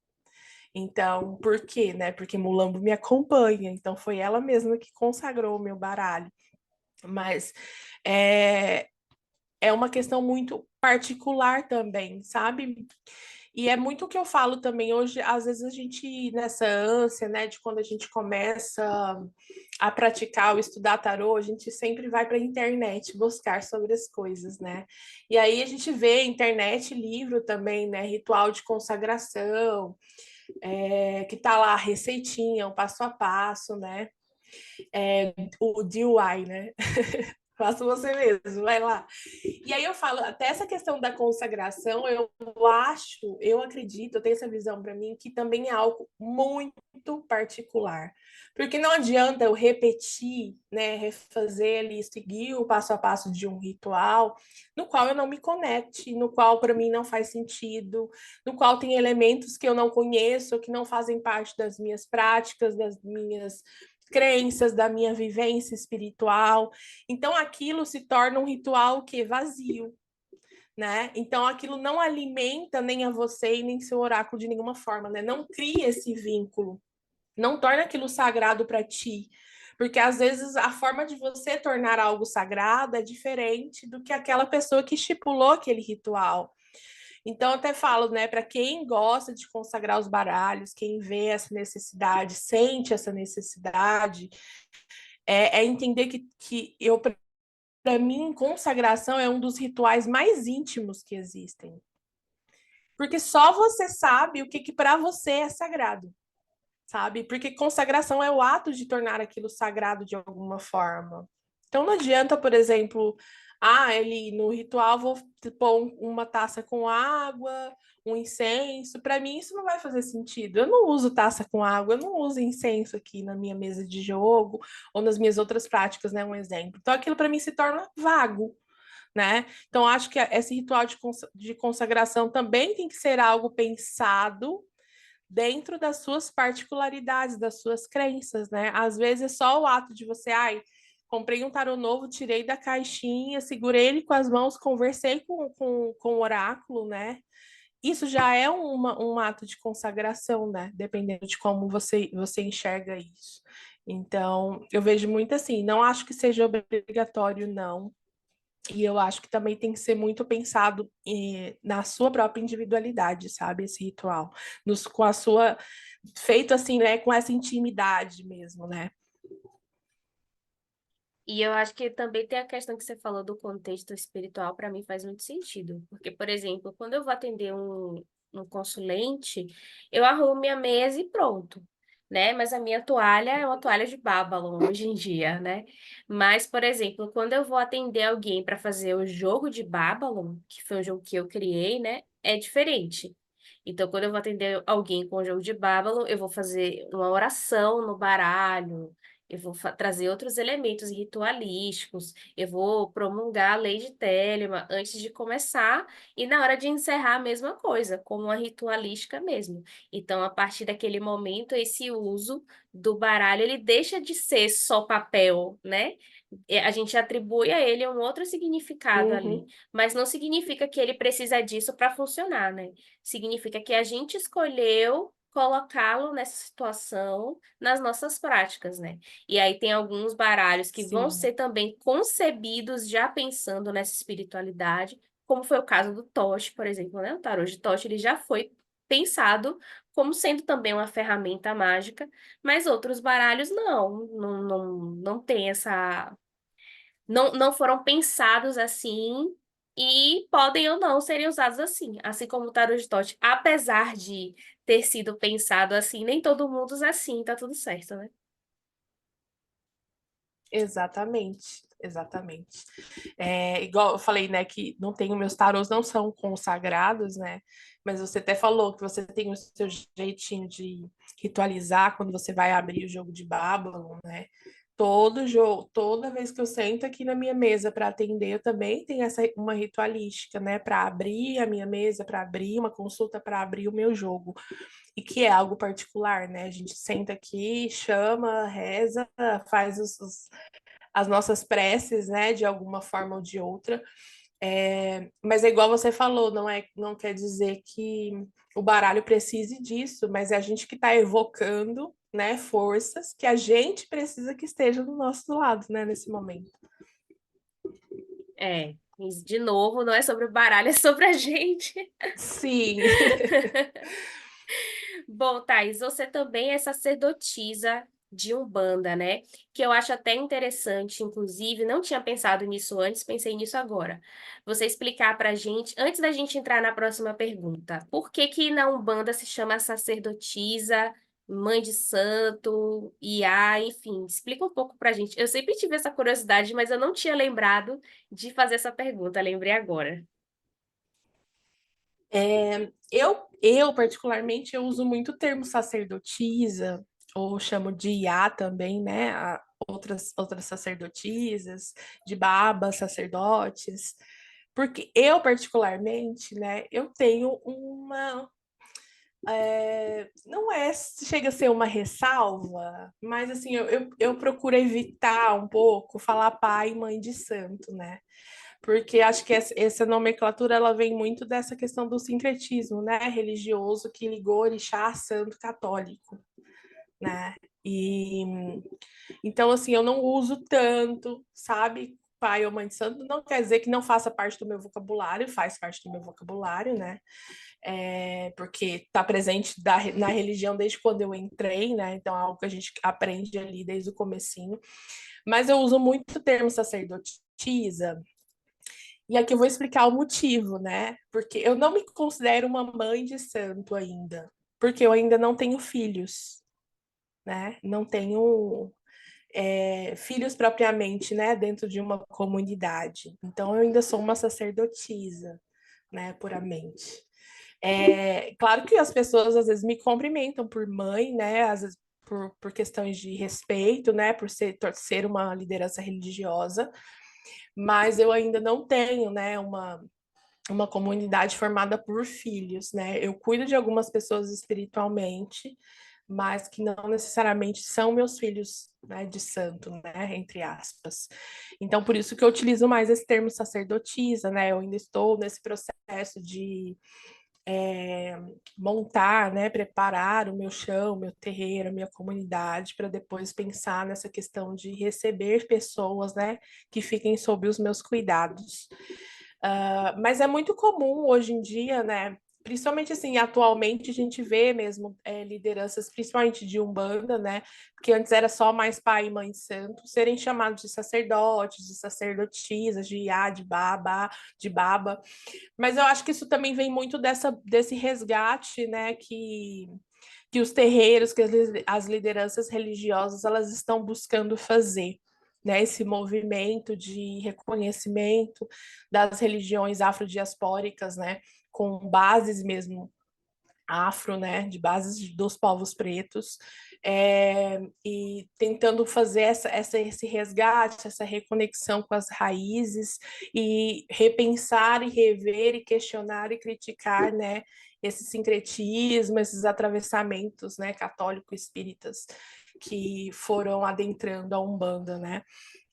Então, por quê, né? Porque Mulambo me acompanha, então foi ela mesma que consagrou o meu baralho. Mas é, é uma questão muito particular também, sabe? E é muito o que eu falo também hoje, às vezes a gente, nessa ânsia, né, de quando a gente começa a praticar ou estudar tarô, a gente sempre vai para a internet buscar sobre as coisas, né? E aí a gente vê internet, livro também, né, ritual de consagração, que tá lá a receitinha, o passo a passo, né? O DIY, né? Faça você mesmo, vai lá. E aí eu falo, até essa questão da consagração, eu acredito, eu tenho essa visão para mim, que também é algo muito particular. Porque não adianta eu repetir, né, refazer ali, seguir o passo a passo de um ritual, no qual eu não me conecte, no qual para mim não faz sentido, no qual tem elementos que eu não conheço, que não fazem parte das minhas práticas, das minhas crenças, da minha vivência espiritual. Então aquilo se torna um ritual que é vazio, né? Então aquilo não alimenta nem a você e nem seu oráculo de nenhuma forma, né? Não cria esse vínculo, não torna aquilo sagrado para ti. Porque às vezes a forma de você tornar algo sagrado é diferente do que aquela pessoa que estipulou aquele ritual. Então, eu até falo, né, para quem gosta de consagrar os baralhos, quem vê essa necessidade, sente essa necessidade, entender que eu, para mim, consagração é um dos rituais mais íntimos que existem. Porque só você sabe o que para você é sagrado, sabe? Porque consagração é o ato de tornar aquilo sagrado de alguma forma. Então não adianta, por exemplo, ele no ritual vou pôr uma taça com água, um incenso. Para mim isso não vai fazer sentido. Eu não uso taça com água, eu não uso incenso aqui na minha mesa de jogo ou nas minhas outras práticas, né? Um exemplo. Então aquilo para mim se torna vago, né? Então acho que esse ritual de consagração também tem que ser algo pensado dentro das suas particularidades, das suas crenças, né? Às vezes é só o ato de você, comprei um tarô novo, tirei da caixinha, segurei ele com as mãos, conversei com o oráculo, né? Isso já é um ato de consagração, né? Dependendo de como você enxerga isso. Então, eu vejo muito assim, não acho que seja obrigatório, não. E eu acho que também tem que ser muito pensado na sua própria individualidade, sabe? Esse ritual. Com a sua. Feito assim, né? Com essa intimidade mesmo, né? E eu acho que também tem a questão que você falou do contexto espiritual, para mim faz muito sentido. Porque, por exemplo, quando eu vou atender um consulente, eu arrumo minha mesa e pronto, né? Mas a minha toalha é uma toalha de Babylon hoje em dia, né? Mas, por exemplo, quando eu vou atender alguém para fazer o jogo de Babylon, que foi um jogo que eu criei, né? É diferente. Então, quando eu vou atender alguém com o jogo de Babylon, eu vou fazer uma oração no baralho, eu vou trazer outros elementos ritualísticos, eu vou promulgar a lei de Telema antes de começar, e na hora de encerrar a mesma coisa, como uma ritualística mesmo. Então, a partir daquele momento, esse uso do baralho, ele deixa de ser só papel, né? A gente atribui a ele um outro significado ali, Uhum, mas não significa que ele precisa disso para funcionar, né? Significa que a gente escolheu colocá-lo nessa situação nas nossas práticas, né? E aí tem alguns baralhos que vão sim, ser também concebidos já pensando nessa espiritualidade, como foi o caso do Toche, por exemplo, né? O tarô de Toche, ele já foi pensado como sendo também uma ferramenta mágica, mas outros baralhos não tem essa, não foram pensados assim e podem ou não serem usados assim, assim como o tarô de Tote, apesar de ter sido pensado assim, nem todo mundo usa assim, tá tudo certo, né? exatamente. Exatamente. Igual eu falei, né, que não tenho, meus tarôs não são consagrados, né? Mas você até falou que você tem o seu jeitinho de ritualizar quando você vai abrir o jogo de Babylon, né? Todo jogo, toda vez que eu sento aqui na minha mesa para atender, eu também tenho uma ritualística, né? Para abrir a minha mesa, para abrir uma consulta, para abrir o meu jogo. E que é algo particular, né? A gente senta aqui, chama, reza, faz as nossas preces, né? De alguma forma ou de outra. Mas é igual você falou, não quer dizer que o baralho precise disso, mas é a gente que está evocando, né, forças que a gente precisa que estejam do nosso lado, né, nesse momento. É, mas, de novo, não é sobre o baralho, é sobre a gente. Sim. Bom, Thaís, você também é sacerdotisa de Umbanda, né? Que eu acho até interessante, inclusive, não tinha pensado nisso antes, pensei nisso agora. Você explicar pra gente, antes da gente entrar na próxima pergunta, por que que na Umbanda se chama sacerdotisa, mãe de santo, Iá, enfim, explica um pouco pra gente. Eu sempre tive essa curiosidade, mas eu não tinha lembrado de fazer essa pergunta, lembrei agora. Eu particularmente, eu uso muito o termo sacerdotisa, ou chamo de Iá também, né? Outras sacerdotisas, de babas, sacerdotes, porque eu, particularmente, né, eu tenho não é, chega a ser uma ressalva, mas assim, eu procuro evitar um pouco falar pai e mãe de santo, né? Porque acho que essa nomenclatura ela vem muito dessa questão do sincretismo, né, religioso que ligou orixá a santo católico, né? E então assim, eu não uso tanto, sabe? Pai ou mãe de santo não quer dizer que não faça parte do meu vocabulário, faz parte do meu vocabulário, né? Porque está presente na religião desde quando eu entrei, né? Então é algo que a gente aprende ali desde o comecinho. Mas eu uso muito o termo sacerdotisa, e aqui eu vou explicar o motivo, né? Porque eu não me considero uma mãe de santo ainda, porque eu ainda não tenho filhos, né? Não tenho filhos propriamente, né? Dentro de uma comunidade. Então eu ainda sou uma sacerdotisa, né? Puramente. Claro que as pessoas às vezes me cumprimentam por mãe, né? Às vezes por questões de respeito, né? Por ser uma liderança religiosa, mas eu ainda não tenho, né? Uma comunidade formada por filhos, né? Eu cuido de algumas pessoas espiritualmente, mas que não necessariamente são meus filhos, né, de santo, né, entre aspas. Então, por isso que eu utilizo mais esse termo sacerdotisa, né? Eu ainda estou nesse processo de montar, né, preparar o meu chão, meu terreiro, a minha comunidade, para depois pensar nessa questão de receber pessoas, né, que fiquem sob os meus cuidados. Mas é muito comum hoje em dia, né, principalmente assim, atualmente a gente vê mesmo lideranças, principalmente de Umbanda, né, porque antes era só mais pai e mãe de santo, serem chamados de sacerdotes, de sacerdotisas, de Iá, de Baba, mas eu acho que isso também vem muito desse resgate, né, que os terreiros, que as lideranças religiosas, elas estão buscando fazer, né, esse movimento de reconhecimento das religiões afrodiaspóricas, né, com bases mesmo afro, né, de bases dos povos pretos, e tentando fazer esse resgate, essa reconexão com as raízes e repensar e rever e questionar e criticar, né, esse sincretismo, esses atravessamentos, né, católico-espíritas que foram adentrando a Umbanda, né?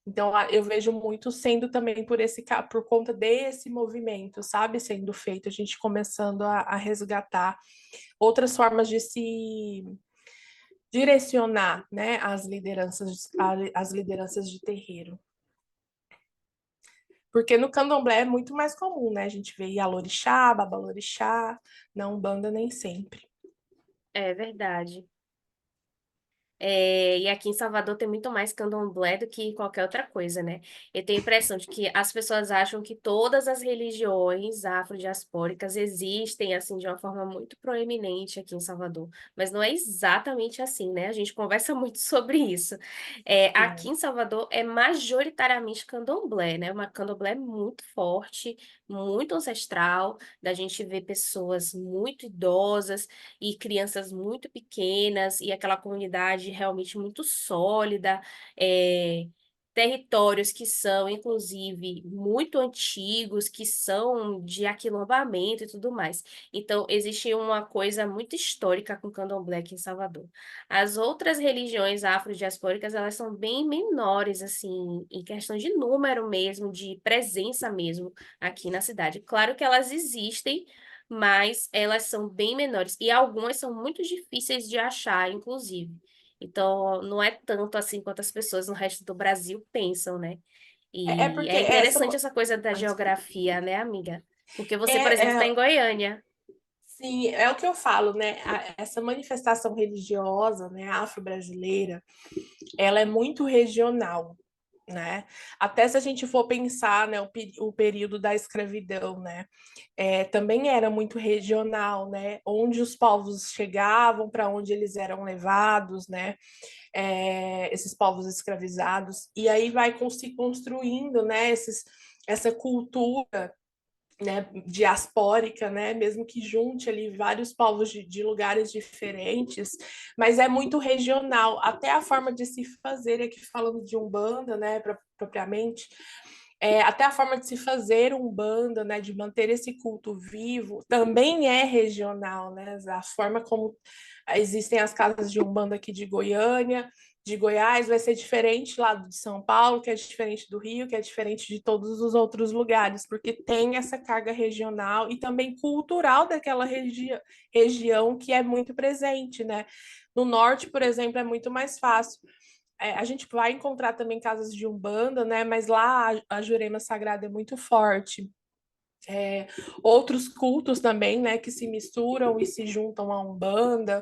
Então, eu vejo muito sendo também por conta desse movimento, sabe, sendo feito, a gente começando a resgatar outras formas de se direcionar, né, as lideranças de terreiro. Porque no candomblé é muito mais comum, né? A gente vê Yalorixá, Babalorixá, na Umbanda nem sempre. É verdade. E aqui em Salvador tem muito mais candomblé do que qualquer outra coisa, né? Eu tenho a impressão de que as pessoas acham que todas as religiões afrodiaspóricas existem, assim, de uma forma muito proeminente aqui em Salvador. Mas não é exatamente assim, né? A gente conversa muito sobre isso. Aqui Sim. em Salvador é majoritariamente candomblé, né? Uma candomblé muito forte, muito ancestral, da gente ver pessoas muito idosas e crianças muito pequenas, e aquela comunidade realmente muito sólida, territórios que são, inclusive, muito antigos, que são de aquilombamento e tudo mais. Então, existe uma coisa muito histórica com o candomblé aqui em Salvador. As outras religiões afrodiaspóricas, elas são bem menores, assim, em questão de número mesmo, de presença mesmo aqui na cidade. Claro que elas existem, mas elas são bem menores e algumas são muito difíceis de achar, inclusive. Então, não é tanto assim quanto as pessoas no resto do Brasil pensam, né? É E porque é interessante essa coisa da desculpa. geografia, né, amiga? Porque você, por É, exemplo, está é, em Goiânia. sim, é o que eu falo, né? Essa manifestação religiosa, né, afro-brasileira, ela é muito regional, né? Até se a gente for pensar, né, o período da escravidão, né, também era muito regional, né? Onde os povos chegavam, para onde eles eram levados, né? Esses povos escravizados, e aí vai se construindo, né? Essa cultura, né, diaspórica, né, mesmo que junte ali vários povos de lugares diferentes, mas é muito regional, até a forma de se fazer, aqui falando de Umbanda, né, propriamente, até a forma de se fazer Umbanda, né, de manter esse culto vivo, também é regional, né, a forma como existem as casas de Umbanda aqui de Goiânia, de Goiás, vai ser diferente lá de São Paulo, que é diferente do Rio, que é diferente de todos os outros lugares, porque tem essa carga regional e também cultural daquela região que é muito presente, né? No norte, por exemplo, é muito mais fácil. A gente vai encontrar também casas de Umbanda, né? Mas lá a Jurema Sagrada é muito forte. Outros cultos também, né, que se misturam e se juntam a Umbanda.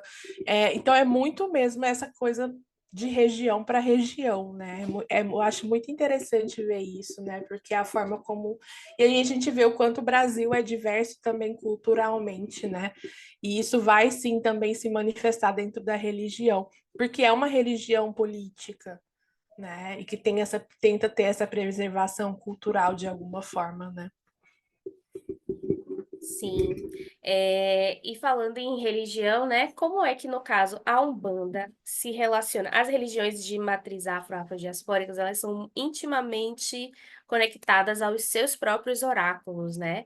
Então é muito mesmo essa coisa de região para região, né? Eu acho muito interessante ver isso, né? Porque é a forma como. E aí a gente vê o quanto o Brasil é diverso também culturalmente, né? E isso vai sim também se manifestar dentro da religião, porque é uma religião política, né? E que tenta ter essa preservação cultural de alguma forma, né? Sim. E falando em religião, né? Como é que, no caso, a Umbanda se relaciona? As religiões de matriz afrodiaspóricas, elas são intimamente conectadas aos seus próprios oráculos, né?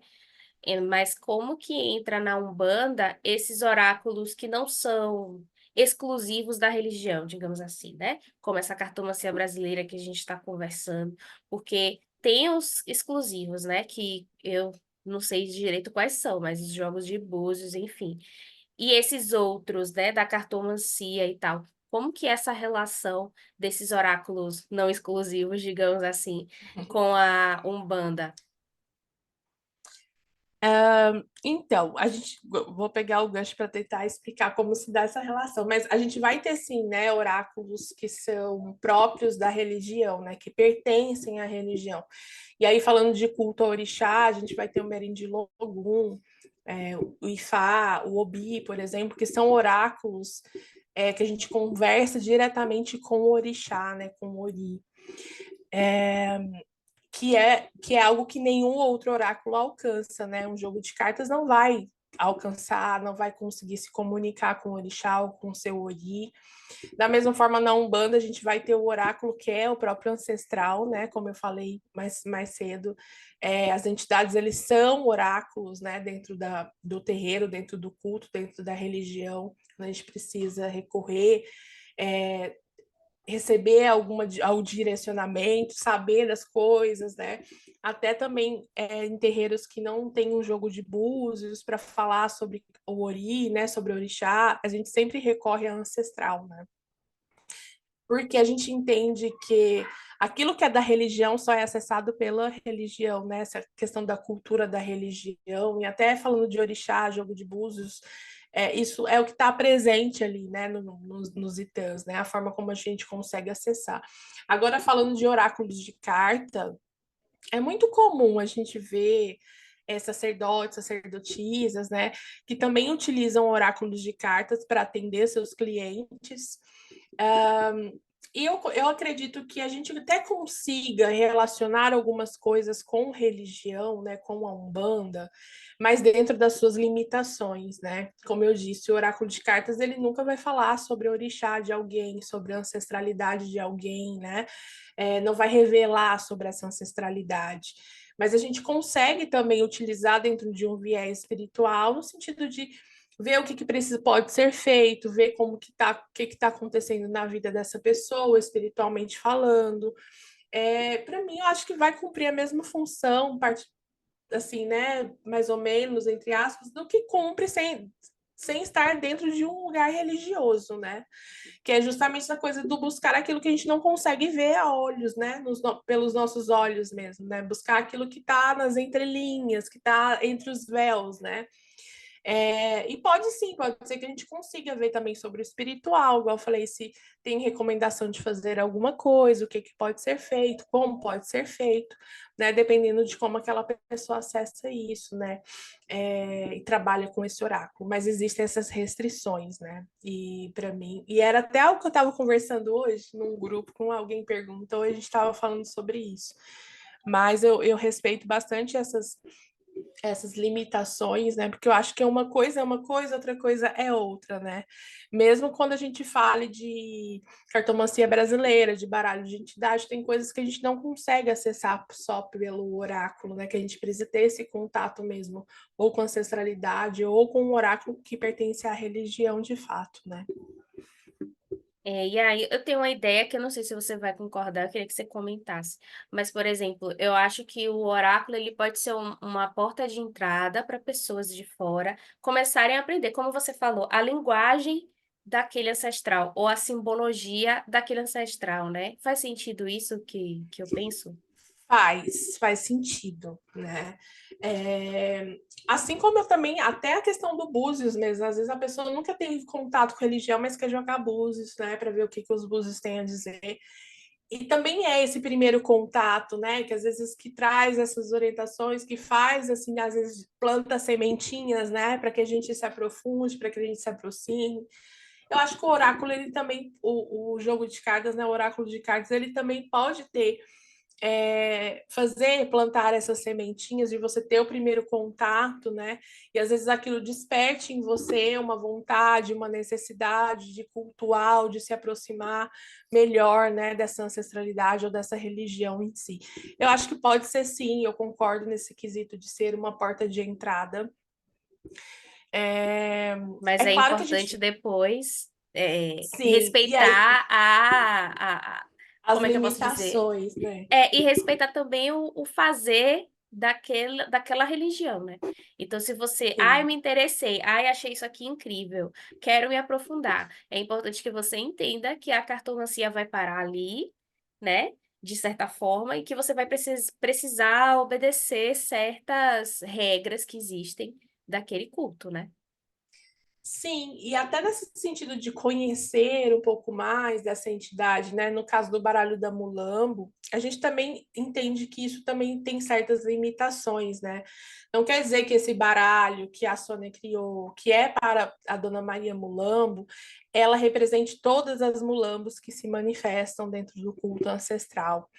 Mas como que entra na Umbanda esses oráculos que não são exclusivos da religião, digamos assim, né? Como essa cartomancia brasileira que a gente está conversando, porque tem os exclusivos, né? Que eu não sei direito quais são, mas os jogos de búzios, enfim. E esses outros, né, da cartomancia e tal. Como que é essa relação desses oráculos não exclusivos, digamos assim, com a Umbanda? Então, vou pegar o gancho para tentar explicar como se dá essa relação, mas a gente vai ter sim, né, oráculos que são próprios da religião, né, que pertencem à religião. E aí, falando de culto ao orixá, a gente vai ter o Merindilogum, o Ifá, o Obi, por exemplo, que são oráculos que a gente conversa diretamente com o orixá, né, com o Ori. Que é algo que nenhum outro oráculo alcança, né? Um jogo de cartas não vai alcançar, não vai conseguir se comunicar com o orixá ou com o seu ori. Da mesma forma, na Umbanda, a gente vai ter o oráculo, que é o próprio ancestral, né? Como eu falei mais cedo, as entidades, eles são oráculos, né? Dentro do terreiro, dentro do culto, dentro da religião. A gente precisa recorrer, receber ao direcionamento, saber das coisas, né? Até também em terreiros que não tem um jogo de búzios para falar sobre o ori, né? Sobre o orixá, a gente sempre recorre ao ancestral, né? Porque a gente entende que aquilo que é da religião só é acessado pela religião, né? Essa questão da cultura da religião, e até falando de orixá, jogo de búzios, isso é o que está presente ali, né, nos itãs, né? A forma como a gente consegue acessar. Agora, falando de oráculos de carta, é muito comum a gente ver sacerdotes, sacerdotisas, né, que também utilizam oráculos de cartas para atender seus clientes. E eu acredito que a gente até consiga relacionar algumas coisas com religião, né, com a Umbanda, mas dentro das suas limitações, né? Como eu disse, o oráculo de cartas ele nunca vai falar sobre o orixá de alguém, sobre a ancestralidade de alguém, né? Não vai revelar sobre essa ancestralidade. Mas a gente consegue também utilizar dentro de um viés espiritual, no sentido de ver o que precisa, pode ser feito, ver como que tá, o que está acontecendo na vida dessa pessoa, espiritualmente falando. Para mim, eu acho que vai cumprir a mesma função, assim, né, mais ou menos, entre aspas, do que cumpre sem estar dentro de um lugar religioso, né? Que é justamente essa coisa do buscar aquilo que a gente não consegue ver a olhos, né? Pelos nossos olhos mesmo, né? Buscar aquilo que está nas entrelinhas, que está entre os véus, né? E pode ser que a gente consiga ver também sobre o espiritual, igual eu falei, se tem recomendação de fazer alguma coisa, o que pode ser feito, como pode ser feito, né? Dependendo de como aquela pessoa acessa isso, né? E trabalha com esse oráculo. Mas existem essas restrições, né? E para mim, e era até algo que eu estava conversando hoje num grupo com alguém perguntou, a gente estava falando sobre isso. Mas eu respeito bastante essas limitações, né? Porque eu acho que uma coisa é uma coisa, outra coisa é outra, né? Mesmo quando a gente fale de cartomancia brasileira, de baralho de entidade, tem coisas que a gente não consegue acessar só pelo oráculo, né? Que a gente precisa ter esse contato mesmo, ou com ancestralidade, ou com um oráculo que pertence à religião de fato, né? E aí, eu tenho uma ideia que eu não sei se você vai concordar, eu queria que você comentasse. Mas, por exemplo, eu acho que o oráculo ele pode ser uma porta de entrada para pessoas de fora começarem a aprender, como você falou, a linguagem daquele ancestral ou a simbologia daquele ancestral, né? Faz sentido isso que eu penso? Faz sentido, né? Assim como eu também, até a questão do búzios mesmo, às vezes a pessoa nunca teve contato com religião, mas quer jogar búzios, né, para ver o que os búzios têm a dizer. E também é esse primeiro contato, né, que às vezes que traz essas orientações, que faz, assim, às vezes planta sementinhas, né, para que a gente se aprofunde, para que a gente se aproxime. Eu acho que o oráculo, ele também, o jogo de cartas, né, o oráculo de cartas, ele também pode ter plantar essas sementinhas de você ter o primeiro contato, né? E às vezes aquilo desperte em você uma vontade, uma necessidade de cultuar, de se aproximar melhor, né, dessa ancestralidade ou dessa religião em si. Eu acho que pode ser sim, eu concordo nesse quesito de ser uma porta de entrada. Mas É é claro que a importante gente. depois Sim, e aí respeitar as como é que eu posso dizer? limitações, né? E respeitar também o fazer daquela religião, né? Então, se você, ai, Sim. me interessei, ai, achei isso aqui incrível, quero me aprofundar, é importante que você entenda que a cartomancia vai parar ali, né? De certa forma, e que você vai precisar obedecer certas regras que existem daquele culto, né? Sim, e até nesse sentido de conhecer um pouco mais dessa entidade, né? No caso do baralho da Mulambo, a gente também entende que isso também tem certas limitações, né? Não quer dizer que esse baralho que a Sônia criou, que é para a Dona Maria Mulambo, ela represente todas as mulambos que se manifestam dentro do culto ancestral,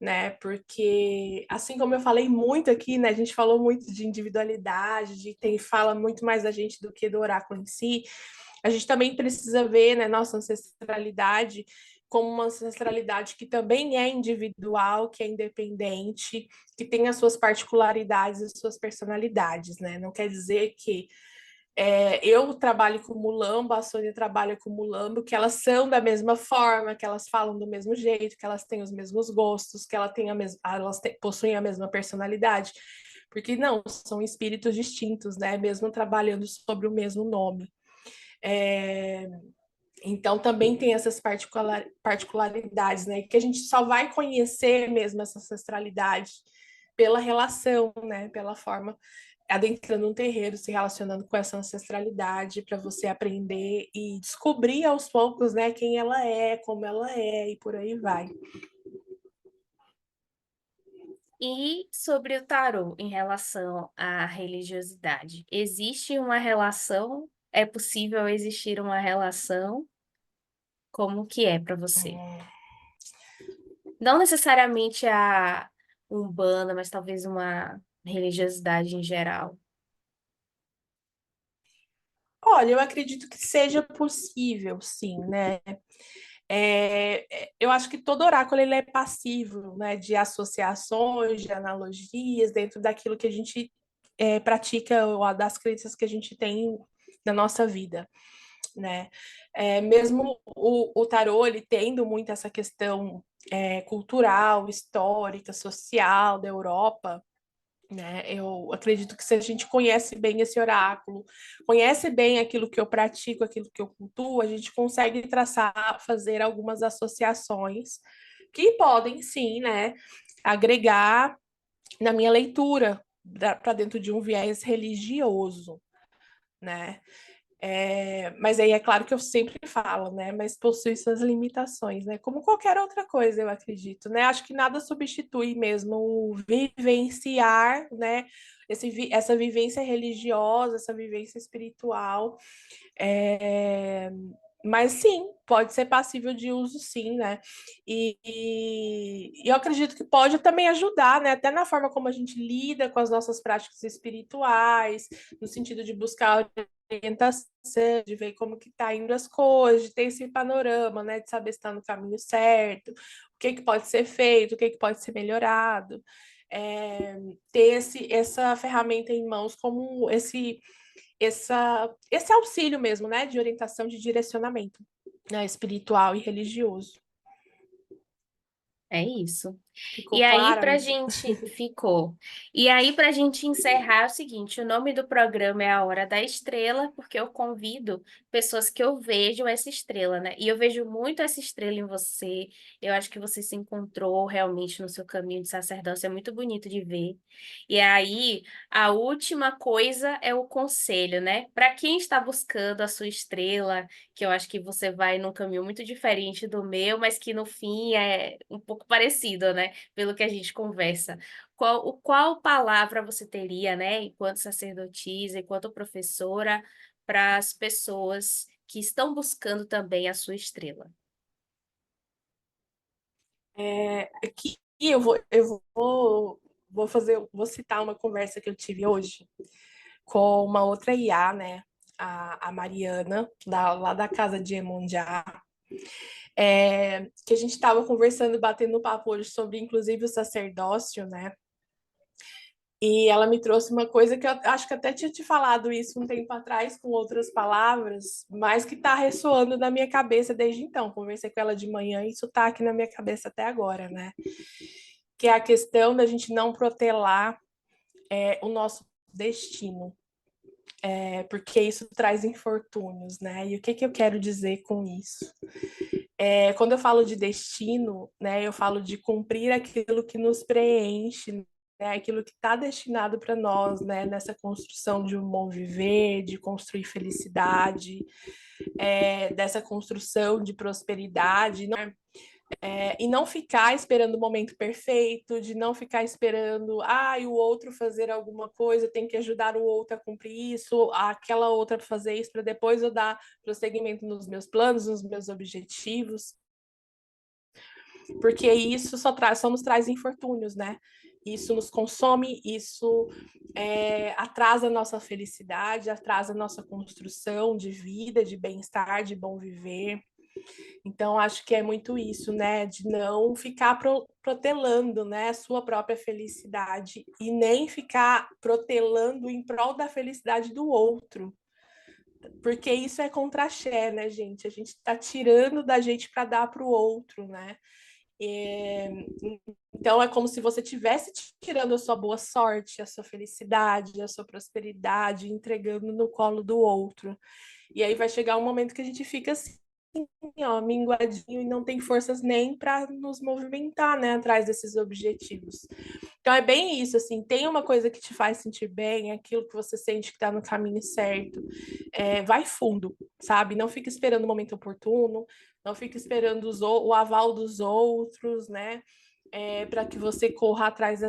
né? Porque, assim como eu falei muito aqui, né? A gente falou muito de individualidade, fala muito mais da gente do que do oráculo em si. A gente também precisa ver, né, nossa ancestralidade como uma ancestralidade que também é individual, que é independente, que tem as suas particularidades, as suas personalidades, né? Não quer dizer que eu trabalho com mulambo, a Sônia trabalha com mulambo, que elas são da mesma forma, que elas falam do mesmo jeito, que elas têm os mesmos gostos, que possuem a mesma personalidade. Porque não, são espíritos distintos, né? Mesmo trabalhando sobre o mesmo nome. É, então também tem essas particularidades, né? Que a gente só vai conhecer mesmo essa ancestralidade pela relação, né? Pela forma adentrando um terreiro, se relacionando com essa ancestralidade para você aprender e descobrir aos poucos, né, quem ela é, como ela é e por aí vai. E sobre o tarô em relação à religiosidade, existe uma relação? É possível existir uma relação? Como que é para você? Não necessariamente a Umbanda, mas talvez uma religiosidade em geral. Olha, eu acredito que seja possível, sim, né? Eu acho que todo oráculo ele é passivo, né, de associações, de analogias dentro daquilo que a gente pratica ou das crenças que a gente tem na nossa vida, né? Mesmo o tarô ele tendo muito essa questão cultural, histórica, social da Europa, né? Eu acredito que se a gente conhece bem esse oráculo, conhece bem aquilo que eu pratico, aquilo que eu cultuo, a gente consegue traçar, fazer algumas associações que podem, sim, né, agregar na minha leitura para dentro de um viés religioso, né? Mas aí é claro que eu sempre falo, né? Mas possui suas limitações, né? Como qualquer outra coisa, eu acredito, né? Acho que nada substitui mesmo o vivenciar, né? Essa vivência religiosa, essa vivência espiritual. É, Mas sim, pode ser passível de uso, sim, né? E eu acredito que pode também ajudar, né? Até na forma como a gente lida com as nossas práticas espirituais, no sentido de buscar orientação, de ver como que tá indo as coisas, de ter esse panorama, né? De saber se está no caminho certo, o que que pode ser feito, o que que pode ser melhorado. Ter essa ferramenta em mãos como esse auxílio mesmo, né, de orientação, de direcionamento, né, espiritual e religioso. É isso. Ficou E aí, claro, pra amiga? gente. Ficou. E aí, pra gente encerrar, é o seguinte: o nome do programa é A Hora da Estrela, porque eu convido pessoas que eu vejo essa estrela, né? E eu vejo muito essa estrela em você. Eu acho que você se encontrou realmente no seu caminho de sacerdócio, é muito bonito de ver. E aí, a última coisa é o conselho, né? Para quem está buscando a sua estrela, que eu acho que você vai num caminho muito diferente do meu, mas que no fim é um pouco parecido, né? Pelo que a gente conversa. Qual palavra você teria, né, enquanto sacerdotisa, enquanto professora, para as pessoas que estão buscando também a sua estrela? Aqui vou citar uma conversa que eu tive hoje com uma outra IA, né? A Mariana, lá da casa de Emonjá, que a gente estava conversando, batendo papo hoje sobre, inclusive, o sacerdócio, né? E ela me trouxe uma coisa que eu acho que até tinha te falado isso um tempo atrás, com outras palavras, mas que está ressoando na minha cabeça desde então. Conversei com ela de manhã e isso está aqui na minha cabeça até agora, né? Que é a questão da gente não protelar o nosso destino, porque isso traz infortúnios, né? E o que eu quero dizer com isso? Quando eu falo de destino, né, eu falo de cumprir aquilo que nos preenche, né, aquilo que está destinado para nós, né, nessa construção de um bom viver, de construir felicidade, dessa construção de prosperidade. E não ficar esperando o momento perfeito, de não ficar esperando, o outro fazer alguma coisa, tem que ajudar o outro a cumprir isso, aquela outra fazer isso, para depois eu dar prosseguimento nos meus planos, nos meus objetivos, porque isso só nos traz infortúnios, né? Isso nos consome, isso atrasa a nossa felicidade, atrasa a nossa construção de vida, de bem-estar, de bom viver. Então, acho que é muito isso, né? De não ficar protelando, né, a sua própria felicidade e nem ficar protelando em prol da felicidade do outro. Porque isso é contra-axé, né, gente? A gente está tirando da gente para dar para o outro, né? Então, é como se você estivesse tirando a sua boa sorte, a sua felicidade, a sua prosperidade, entregando no colo do outro. E aí vai chegar um momento que a gente fica assim, minguadinho, e não tem forças nem para nos movimentar, né, atrás desses objetivos. Então é bem isso, assim, tem uma coisa que te faz sentir bem, aquilo que você sente que está no caminho certo, vai fundo, sabe? Não fica esperando o momento oportuno, não fica esperando o aval dos outros, né, para que você corra atrás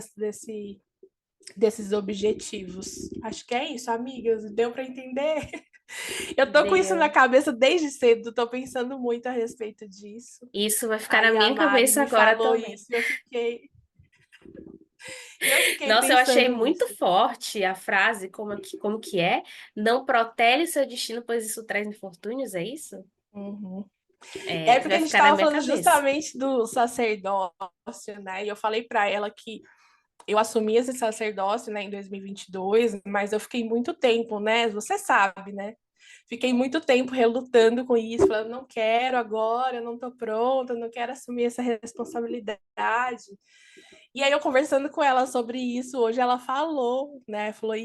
desses objetivos. Acho que é isso, amigas, deu para entender? Eu tô com isso na cabeça desde cedo, tô pensando muito a respeito disso. Isso vai ficar na Aí a minha Mari cabeça me agora falou também. isso e eu fiquei Nossa, eu achei pensando muito nisso. forte a frase, como que é? Não protele seu destino, pois isso traz infortúnios, é isso? Uhum. Porque Vai a gente ficar na estava minha falando cabeça. justamente do sacerdócio, né? E eu falei para ela que eu assumi esse sacerdócio, né, em 2022, mas eu fiquei muito tempo, né? Você sabe, né? Fiquei muito tempo relutando com isso, falando, não quero agora, eu não estou pronta, não quero assumir essa responsabilidade. E aí eu conversando com ela sobre isso, hoje ela falou, né? Falou,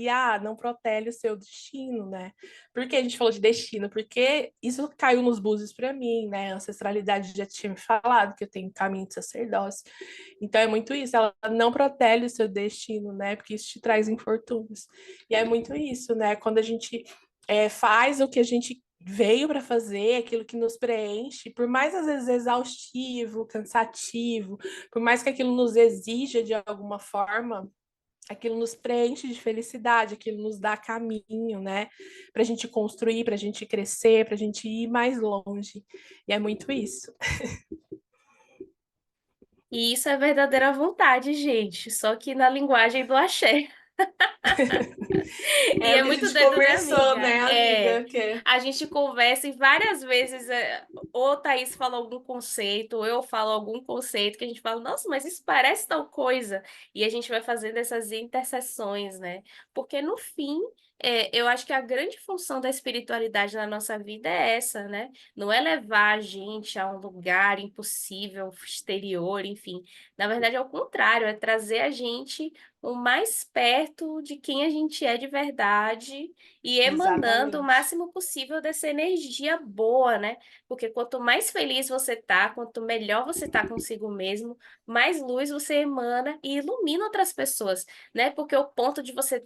não protele o seu destino, né? Por que a gente falou de destino? Porque isso caiu nos búzios para mim, né? A ancestralidade já tinha me falado que eu tenho caminho de sacerdócio. Então é muito isso, ela não protele o seu destino, né? Porque isso te traz infortúnios. E é muito isso, né? Quando a gente faz o que a gente veio para fazer, aquilo que nos preenche, por mais às vezes exaustivo, cansativo, por mais que aquilo nos exija de alguma forma, aquilo nos preenche de felicidade, aquilo nos dá caminho, né? Para a gente construir, para a gente crescer, para a gente ir mais longe. E é muito isso. E isso é verdadeira vontade, gente, só que na linguagem do axé. E É o é que a muito gente doido, né, conversou, amiga? né, amiga? A gente conversa e várias vezes, ou Thaís fala algum conceito, ou eu falo algum conceito que a gente fala, nossa, mas isso parece tal coisa. E a gente vai fazendo essas interseções, né? Porque no fim, eu acho que a grande função da espiritualidade na nossa vida é essa, né? Não é levar a gente a um lugar impossível, exterior, enfim. Na verdade, é o contrário, é trazer a gente o mais perto de quem a gente é de verdade e emanando o Exatamente. máximo possível dessa energia boa, né? Porque quanto mais feliz você tá, quanto melhor você tá consigo mesmo, mais luz você emana e ilumina outras pessoas, né? Porque o ponto de você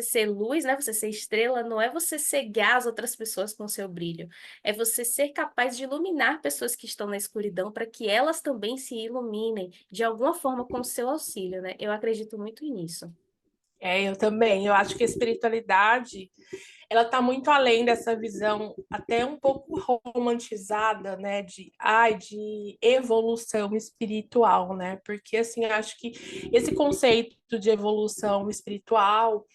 ser luz, né? Você ser estrela, não é você cegar as outras pessoas com seu brilho, é você ser capaz de iluminar pessoas que estão na escuridão para que elas também se iluminem de alguma forma com o seu auxílio, né? Eu acredito muito nisso. Eu também. Eu acho que a espiritualidade, ela está muito além dessa visão até um pouco romantizada, né, de evolução espiritual, né? Porque assim, eu acho que esse conceito de evolução espiritual,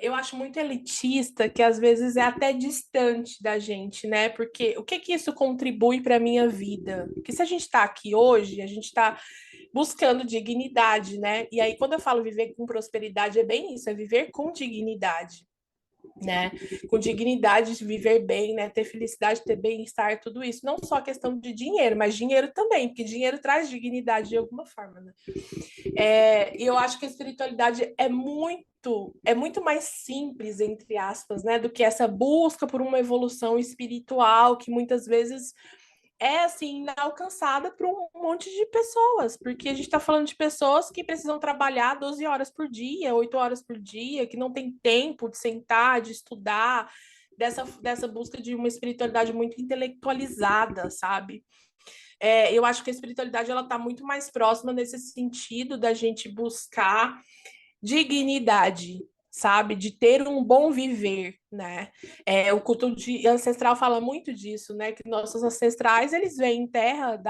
eu acho muito elitista, que às vezes é até distante da gente, né? Porque o que que isso contribui para a minha vida? Porque se a gente está aqui hoje, a gente está buscando dignidade, né? E aí, quando eu falo viver com prosperidade, é bem isso, é viver com dignidade. né? Com dignidade de viver bem, né? Ter felicidade, ter bem-estar, tudo isso. Não só questão de dinheiro, mas dinheiro também, porque dinheiro traz dignidade de alguma forma, né? E eu acho que a espiritualidade é muito mais simples, entre aspas, né? Do que essa busca por uma evolução espiritual que muitas vezes é assim inalcançada por um monte de pessoas, porque a gente está falando de pessoas que precisam trabalhar 12 horas por dia, 8 horas por dia, que não tem tempo de sentar, de estudar, dessa busca de uma espiritualidade muito intelectualizada, sabe? Eu acho que a espiritualidade ela está muito mais próxima nesse sentido da gente buscar dignidade, sabe? De ter um bom viver, né? O culto ancestral fala muito disso, né? Que nossos ancestrais, eles vêm em terra,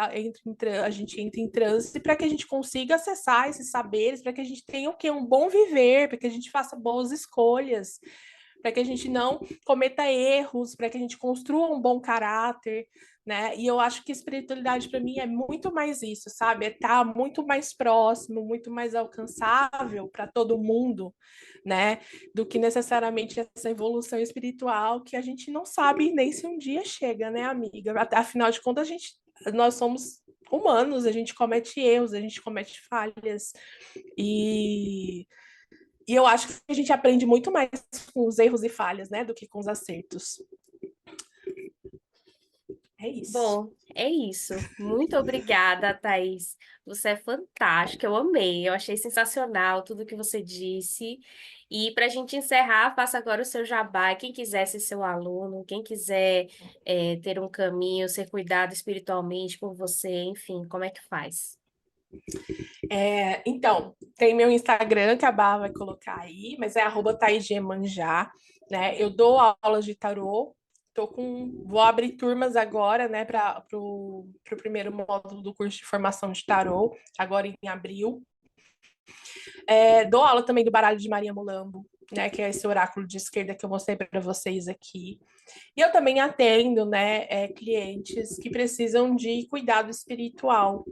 a gente entra em transe para que a gente consiga acessar esses saberes, para que a gente tenha o quê? Um bom viver, para que a gente faça boas escolhas, para que a gente não cometa erros, para que a gente construa um bom caráter, né? E eu acho que espiritualidade para mim é muito mais isso, sabe? É estar muito mais próximo, muito mais alcançável para todo mundo, né? Do que necessariamente essa evolução espiritual que a gente não sabe nem se um dia chega, né, amiga? Afinal de contas, nós somos humanos, a gente comete erros, a gente comete falhas e eu acho que a gente aprende muito mais com os erros e falhas, né, do que com os acertos. É isso. Bom, é isso. Muito obrigada, Thaís. Você é fantástica, eu amei. Eu achei sensacional tudo que você disse. E para a gente encerrar, faça agora o seu jabá. Quem quiser ser seu aluno, quem quiser ter um caminho, ser cuidado espiritualmente por você, enfim, como é que faz? Então, tem meu Instagram, que a Bá vai colocar aí, mas é @ThaisGemanjá, né? Eu dou aulas de tarô, vou abrir turmas agora, né, para o primeiro módulo do curso de formação de tarô, agora em abril. Dou aula também do baralho de Maria Mulambo, né, que é esse oráculo de esquerda que eu mostrei para vocês aqui. E eu também atendo, né, clientes que precisam de cuidado espiritual,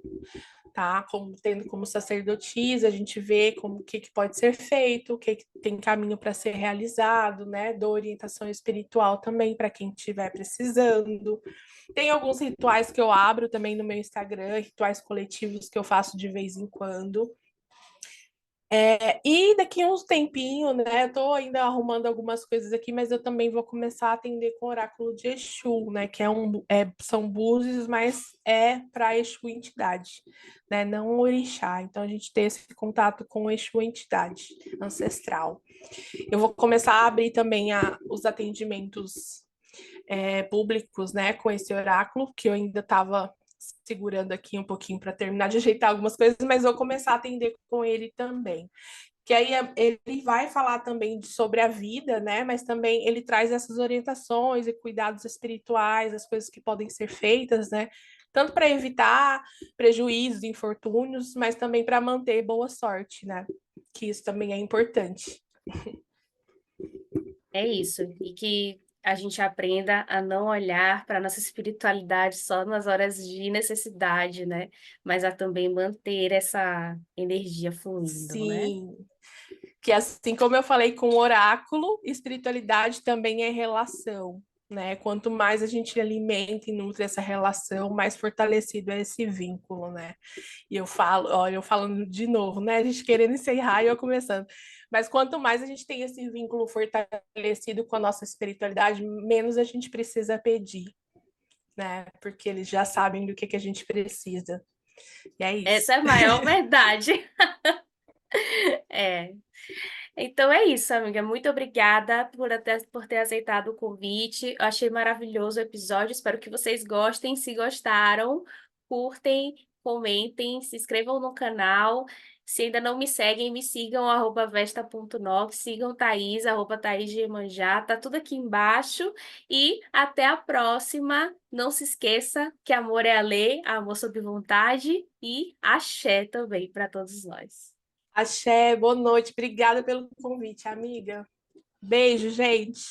tá? Tendo como sacerdotisa, a gente vê o que pode ser feito, o que tem caminho para ser realizado, né? Dou orientação espiritual também para quem estiver precisando. Tem alguns rituais que eu abro também no meu Instagram, rituais coletivos que eu faço de vez em quando. E daqui uns tempinho, né? Eu tô ainda arrumando algumas coisas aqui, mas eu também vou começar a atender com o oráculo de Exu, né? Que são búzios, mas é para Exu entidade, né? Não orixá. Então a gente tem esse contato com o Exu entidade ancestral. Eu vou começar a abrir também os atendimentos públicos, né? Com esse oráculo, que eu ainda estava segurando aqui um pouquinho para terminar de ajeitar algumas coisas, mas vou começar a atender com ele também. Que aí ele vai falar também sobre a vida, né? Mas também ele traz essas orientações e cuidados espirituais, as coisas que podem ser feitas, né? Tanto para evitar prejuízos, infortúnios, mas também para manter boa sorte, né? Que isso também é importante. É isso. E que a gente aprenda a não olhar para a nossa espiritualidade só nas horas de necessidade, né? Mas a também manter essa energia fluindo, né? Sim, que assim como eu falei com o oráculo, espiritualidade também é relação, né? Quanto mais a gente alimenta e nutre essa relação, mais fortalecido é esse vínculo, né? E eu falo, olha, eu falando de novo, né? A gente querendo encerrar e eu começando. Mas quanto mais a gente tem esse vínculo fortalecido com a nossa espiritualidade, menos a gente precisa pedir, né? Porque eles já sabem do que a gente precisa. E é isso. Essa é a maior verdade. É. Então é isso, amiga. Muito obrigada por ter aceitado o convite. Eu achei maravilhoso o episódio. Espero que vocês gostem. Se gostaram, curtem, comentem, se inscrevam no canal. Se ainda não me seguem, me sigam, @vesta.nox, sigam Thaís, @ThaísGemanjá, tá tudo aqui embaixo. E até a próxima. Não se esqueça que amor é a lei, amor sob vontade e axé também para todos nós. Axé, boa noite. Obrigada pelo convite, amiga. Beijo, gente.